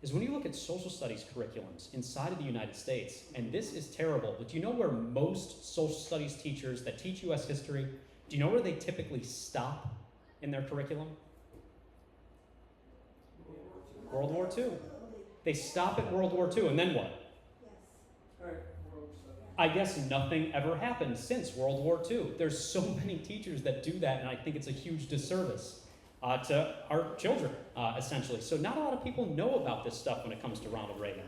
is when you look at social studies curriculums inside of the United States, and this is terrible, but do you know where most social studies teachers that teach US history, do you know where they typically stop in their curriculum? World War II. They stop at World War II, and then what? I guess nothing ever happened since World War II. There's so many teachers that do that, and I think it's a huge disservice to our children, essentially. So not a lot of people know about this stuff when it comes to Ronald Reagan.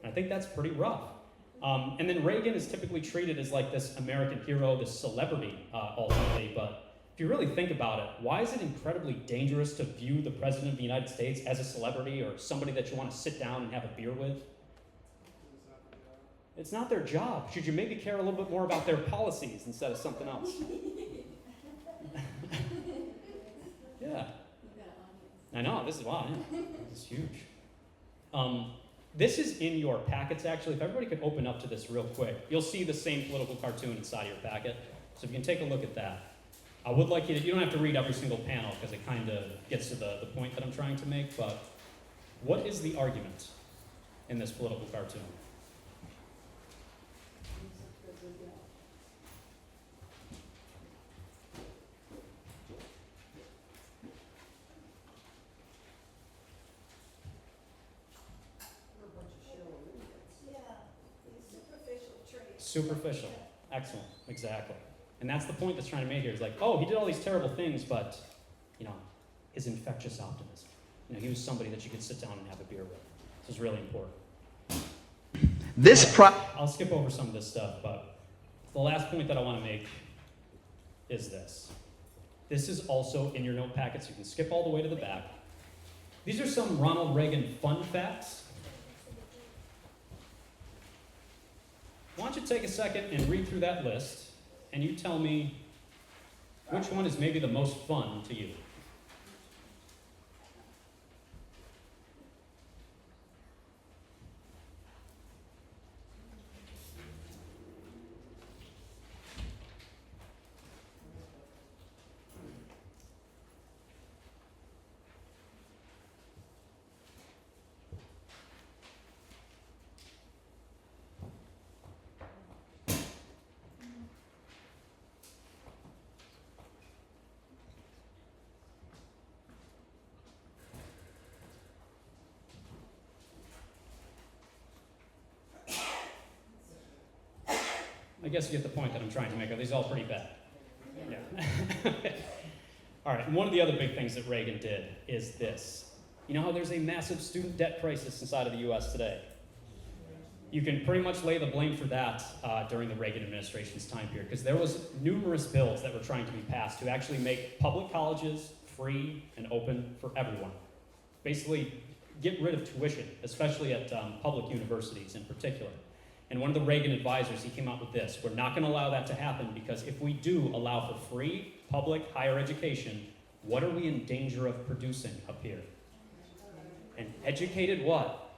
And I think that's pretty rough. And then Reagan is typically treated as like this American hero, this celebrity, ultimately. But if you really think about it, why is it incredibly dangerous to view the President of the United States as a celebrity or somebody that you want to sit down and have a beer with? It's not their job. Should you maybe care a little bit more about their policies instead of something else? Yeah. I know, this is, wow, yeah. This is huge. This is in your packets, actually. If everybody could open up to this real quick, you'll see the same political cartoon inside your packet. So if you can take a look at that. I would like you to, you don't have to read every single panel because it kind of gets to the point that I'm trying to make, but what is the argument in this political cartoon? Superficial. Excellent. Exactly. And that's the point that's trying to make here. Is like, oh, he did all these terrible things, but, you know, his infectious optimism. You know, he was somebody that you could sit down and have a beer with. This is really important. I'll skip over some of this stuff, but the last point that I want to make is this. This is also in your note packets. You can skip all the way to the back. These are some Ronald Reagan fun facts. Why don't you take a second and read through that list, and you tell me which one is maybe the most fun to you. I guess you get the point that I'm trying to make. Are these all pretty bad? Yeah. All right, and one of the other big things that Reagan did is this. You know how there's a massive student debt crisis inside of the U.S. today? You can pretty much lay the blame for that during the Reagan administration's time period, because there was numerous bills that were trying to be passed to actually make public colleges free and open for everyone. Basically, get rid of tuition, especially at public universities in particular. And one of the Reagan advisors, he came out with this: we're not going to allow that to happen, because if we do allow for free public higher education, what are we in danger of producing up here? An educated what?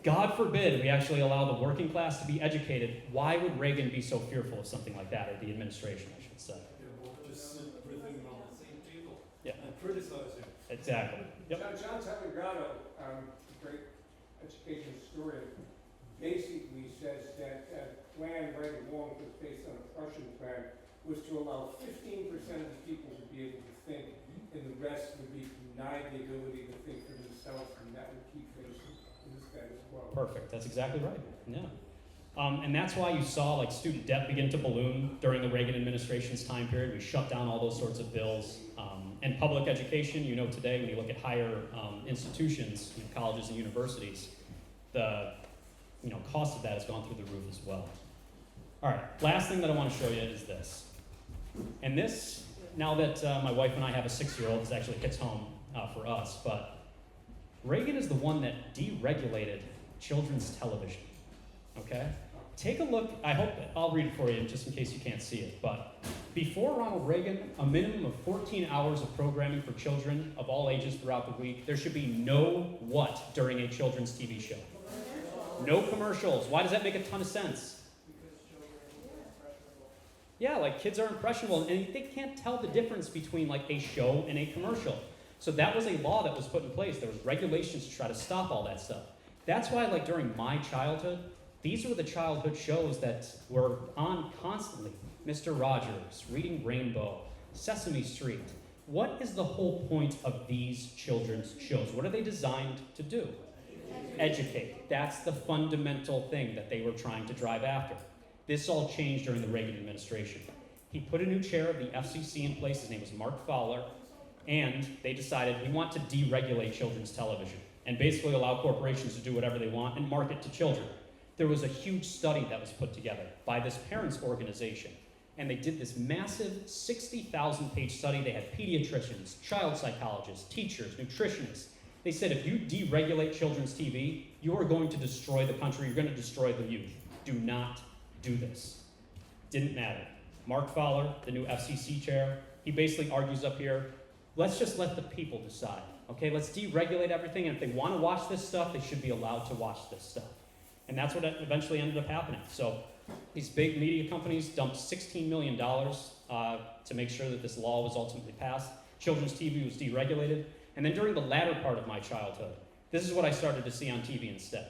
God forbid we actually allow the working class to be educated. Why would Reagan be so fearful of something like that, or the administration, I should say? We'll just sit with him on the same table and criticize him. Exactly. Yep. John Tellegado, great education historian, basically says that plan right along was based on a Prussian plan, was to allow 15% of the people to be able to think, and the rest would be denied the ability to think for themselves, and that would keep things in this guy as well. Perfect. That's exactly right. Yeah. And that's why you saw like student debt begin to balloon during the Reagan administration's time period. We shut down all those sorts of bills. And public education, you know, today when you look at higher institutions, you know, colleges and universities, the cost of that has gone through the roof as well. All right, last thing that I want to show you is this. And this, now that my wife and I have a 6-year-old, this actually hits home for us, but Reagan is the one that deregulated children's television, okay? Take a look. I'll read it for you just in case you can't see it, but before Ronald Reagan, a minimum of 14 hours of programming for children of all ages throughout the week. There should be no what during a children's TV show? No commercials. Why does that make a ton of sense? Yeah, like kids are impressionable and they can't tell the difference between like a show and a commercial. So that was a law that was put in place. There was regulations to try to stop all that stuff. That's why like during my childhood, these were the childhood shows that were on constantly. Mr. Rogers, Reading Rainbow, Sesame Street. What is the whole point of these children's shows? What are they designed to do? Educate. That's the fundamental thing that they were trying to drive after. This all changed during the Reagan administration. He put a new chair of the FCC in place. His name was Mark Fowler. And they decided we want to deregulate children's television and basically allow corporations to do whatever they want and market to children. There was a huge study that was put together by this parents' organization. And they did this massive 60,000-page study. They had pediatricians, child psychologists, teachers, nutritionists. They said if you deregulate children's TV, you are going to destroy the country. You're going to destroy the youth. Do not do this. Didn't matter. Mark Fowler, the new FCC chair, he basically argues up here, let's just let the people decide. Okay, let's deregulate everything, and if they want to watch this stuff, they should be allowed to watch this stuff. And that's what eventually ended up happening. So these big media companies dumped $16 million to make sure that this law was ultimately passed. Children's TV was deregulated. And then during the latter part of my childhood, this is what I started to see on TV instead.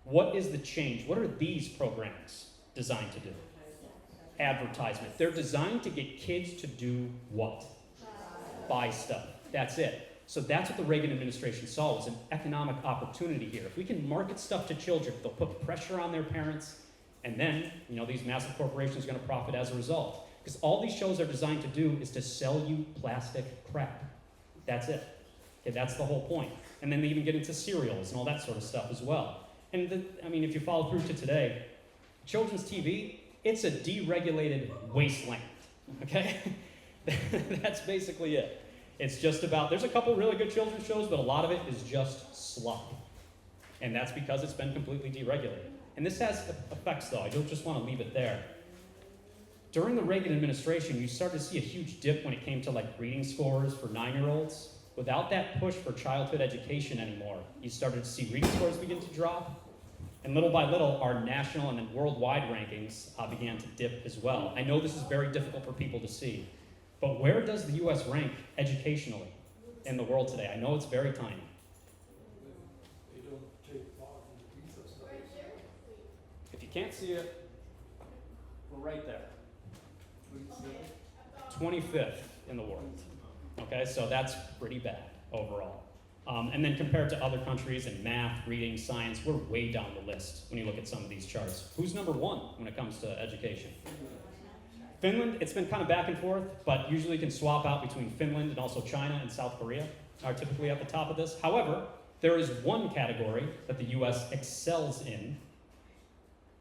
What is the change? What are these programs designed to do? Advertisement. They're designed to get kids to do what? Buy stuff. That's it. So that's what the Reagan administration saw was an economic opportunity here. If we can market stuff to children, they'll put pressure on their parents, And then, these massive corporations are going to profit as a result. Because all these shows are designed to do is to sell you plastic crap. That's it. Okay, that's the whole point. And then they even get into cereals and all that sort of stuff as well. And if you follow through to today, children's TV, it's a deregulated wasteland. Okay? That's basically it. It's just about, there's a couple really good children's shows, but a lot of it is just slop. And that's because it's been completely deregulated. And this has effects, though. I don't just want to leave it there. During the Reagan administration, you started to see a huge dip when it came to reading scores for 9-year-olds. Without that push for childhood education anymore, you started to see reading scores begin to drop. And little by little, our national and then worldwide rankings began to dip as well. I know this is very difficult for people to see, but where does the U.S. rank educationally in the world today? I know it's very tiny. They don't take part in the PISA studies. If you can't see it, we're right there. 25th in the world. Okay, so that's pretty bad overall. And then compared to other countries in math, reading, science, we're way down the list when you look at some of these charts. Who's number one when it comes to education? Finland, it's been kind of back and forth, but usually you can swap out between Finland and also China and South Korea are typically at the top of this. However, there is one category that the US excels in.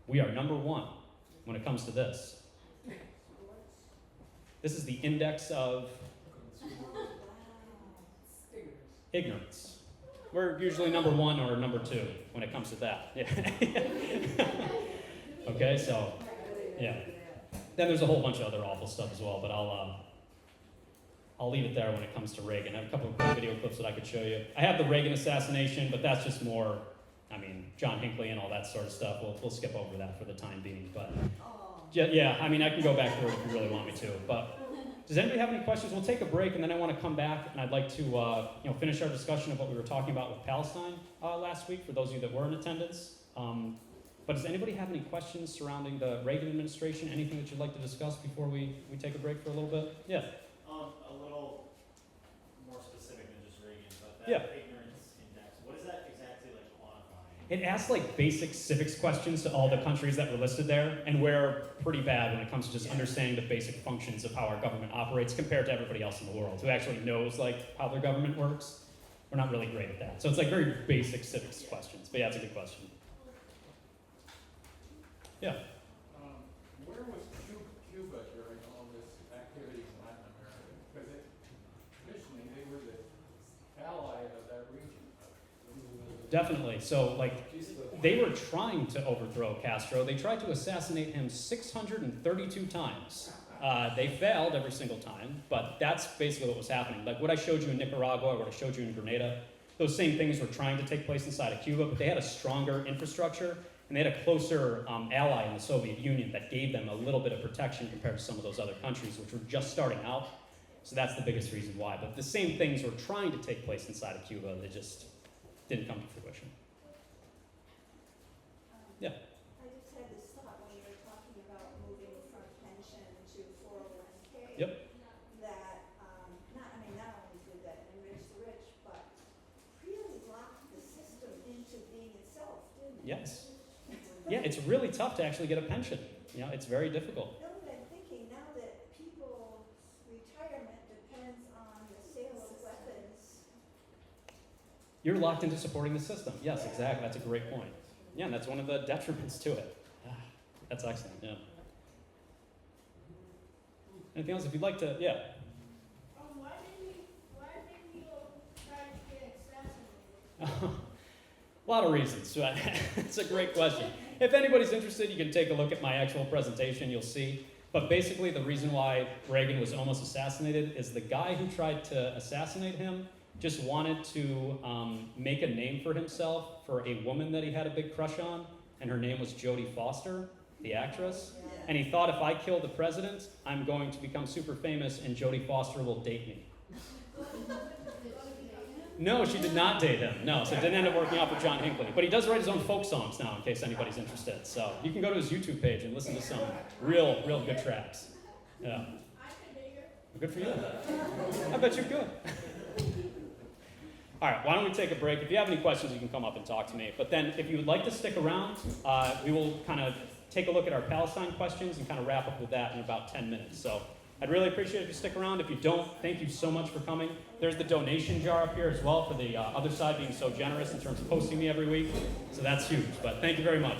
We are number one when it comes to this. This is the index of ignorance. We're usually number one or number two when it comes to that. Yeah. Okay, so, yeah. Then there's a whole bunch of other awful stuff as well, but I'll leave it there when it comes to Reagan. I have a couple of video clips that I could show you. I have the Reagan assassination, but that's just more, John Hinckley and all that sort of stuff. We'll skip over that for the time being, but yeah, I can go back through it if you really want me to, but does anybody have any questions? We'll take a break, and then I want to come back, and I'd like to finish our discussion of what we were talking about with Palestine last week, for those of you that were in attendance. But does anybody have any questions surrounding the Reagan administration? Anything that you'd like to discuss before we take a break for a little bit? Yeah. A little more specific than just Reagan, but that Yeah. ignorance index, what is that exactly quantifying? It asks basic civics questions to all the countries that were listed there, and we're pretty bad when it comes to just understanding the basic functions of how our government operates compared to everybody else in the world who actually knows how their government works. We're not really great at that. So it's very basic civics questions. But yeah, it's a good question. Yeah. Where was Cuba during all this activity in Latin America? Because traditionally they were the ally of that region. Definitely. So, they were trying to overthrow Castro. They tried to assassinate him 632 times. They failed every single time, but that's basically what was happening. What I showed you in Nicaragua, or what I showed you in Grenada, those same things were trying to take place inside of Cuba, but they had a stronger infrastructure, and they had a closer ally in the Soviet Union that gave them a little bit of protection compared to some of those other countries, which were just starting out. So that's the biggest reason why. But the same things were trying to take place inside of Cuba. They just didn't come to fruition. Yeah. I just had this thought when you were talking about moving from pension to 401k. Yep. That not only did that enrich the rich, but really locked the system into being itself, didn't it? Yes. Yeah, it's really tough to actually get a pension. It's very difficult. No, but I'm thinking now that people's retirement depends on the sale of weapons. You're locked into supporting the system. Yes, exactly. That's a great point. Yeah, and that's one of the detriments to it. That's excellent, yeah. Anything else? If you'd like to, yeah. Why didn't you try to get assassinated? A lot of reasons. It's a great question. If anybody's interested, you can take a look at my actual presentation. You'll see. But basically, the reason why Reagan was almost assassinated is the guy who tried to assassinate him just wanted to make a name for himself for a woman that he had a big crush on, and her name was Jodie Foster, the actress. And he thought, if I kill the president, I'm going to become super famous, and Jodie Foster will date me. No, she did not date him. No, so it didn't end up working out for John Hinckley. But he does write his own folk songs now, in case anybody's interested. So you can go to his YouTube page and listen to some real good tracks. Yeah. Good for you. I bet you could. All right, why don't we take a break? If you have any questions, you can come up and talk to me. But then if you would like to stick around, we will kind of take a look at our Palestine questions and kind of wrap up with that in about 10 minutes. So I'd really appreciate it if you stick around. If you don't, thank you so much for coming. There's the donation jar up here as well for the other side being so generous in terms of hosting me every week. So that's huge. But thank you very much.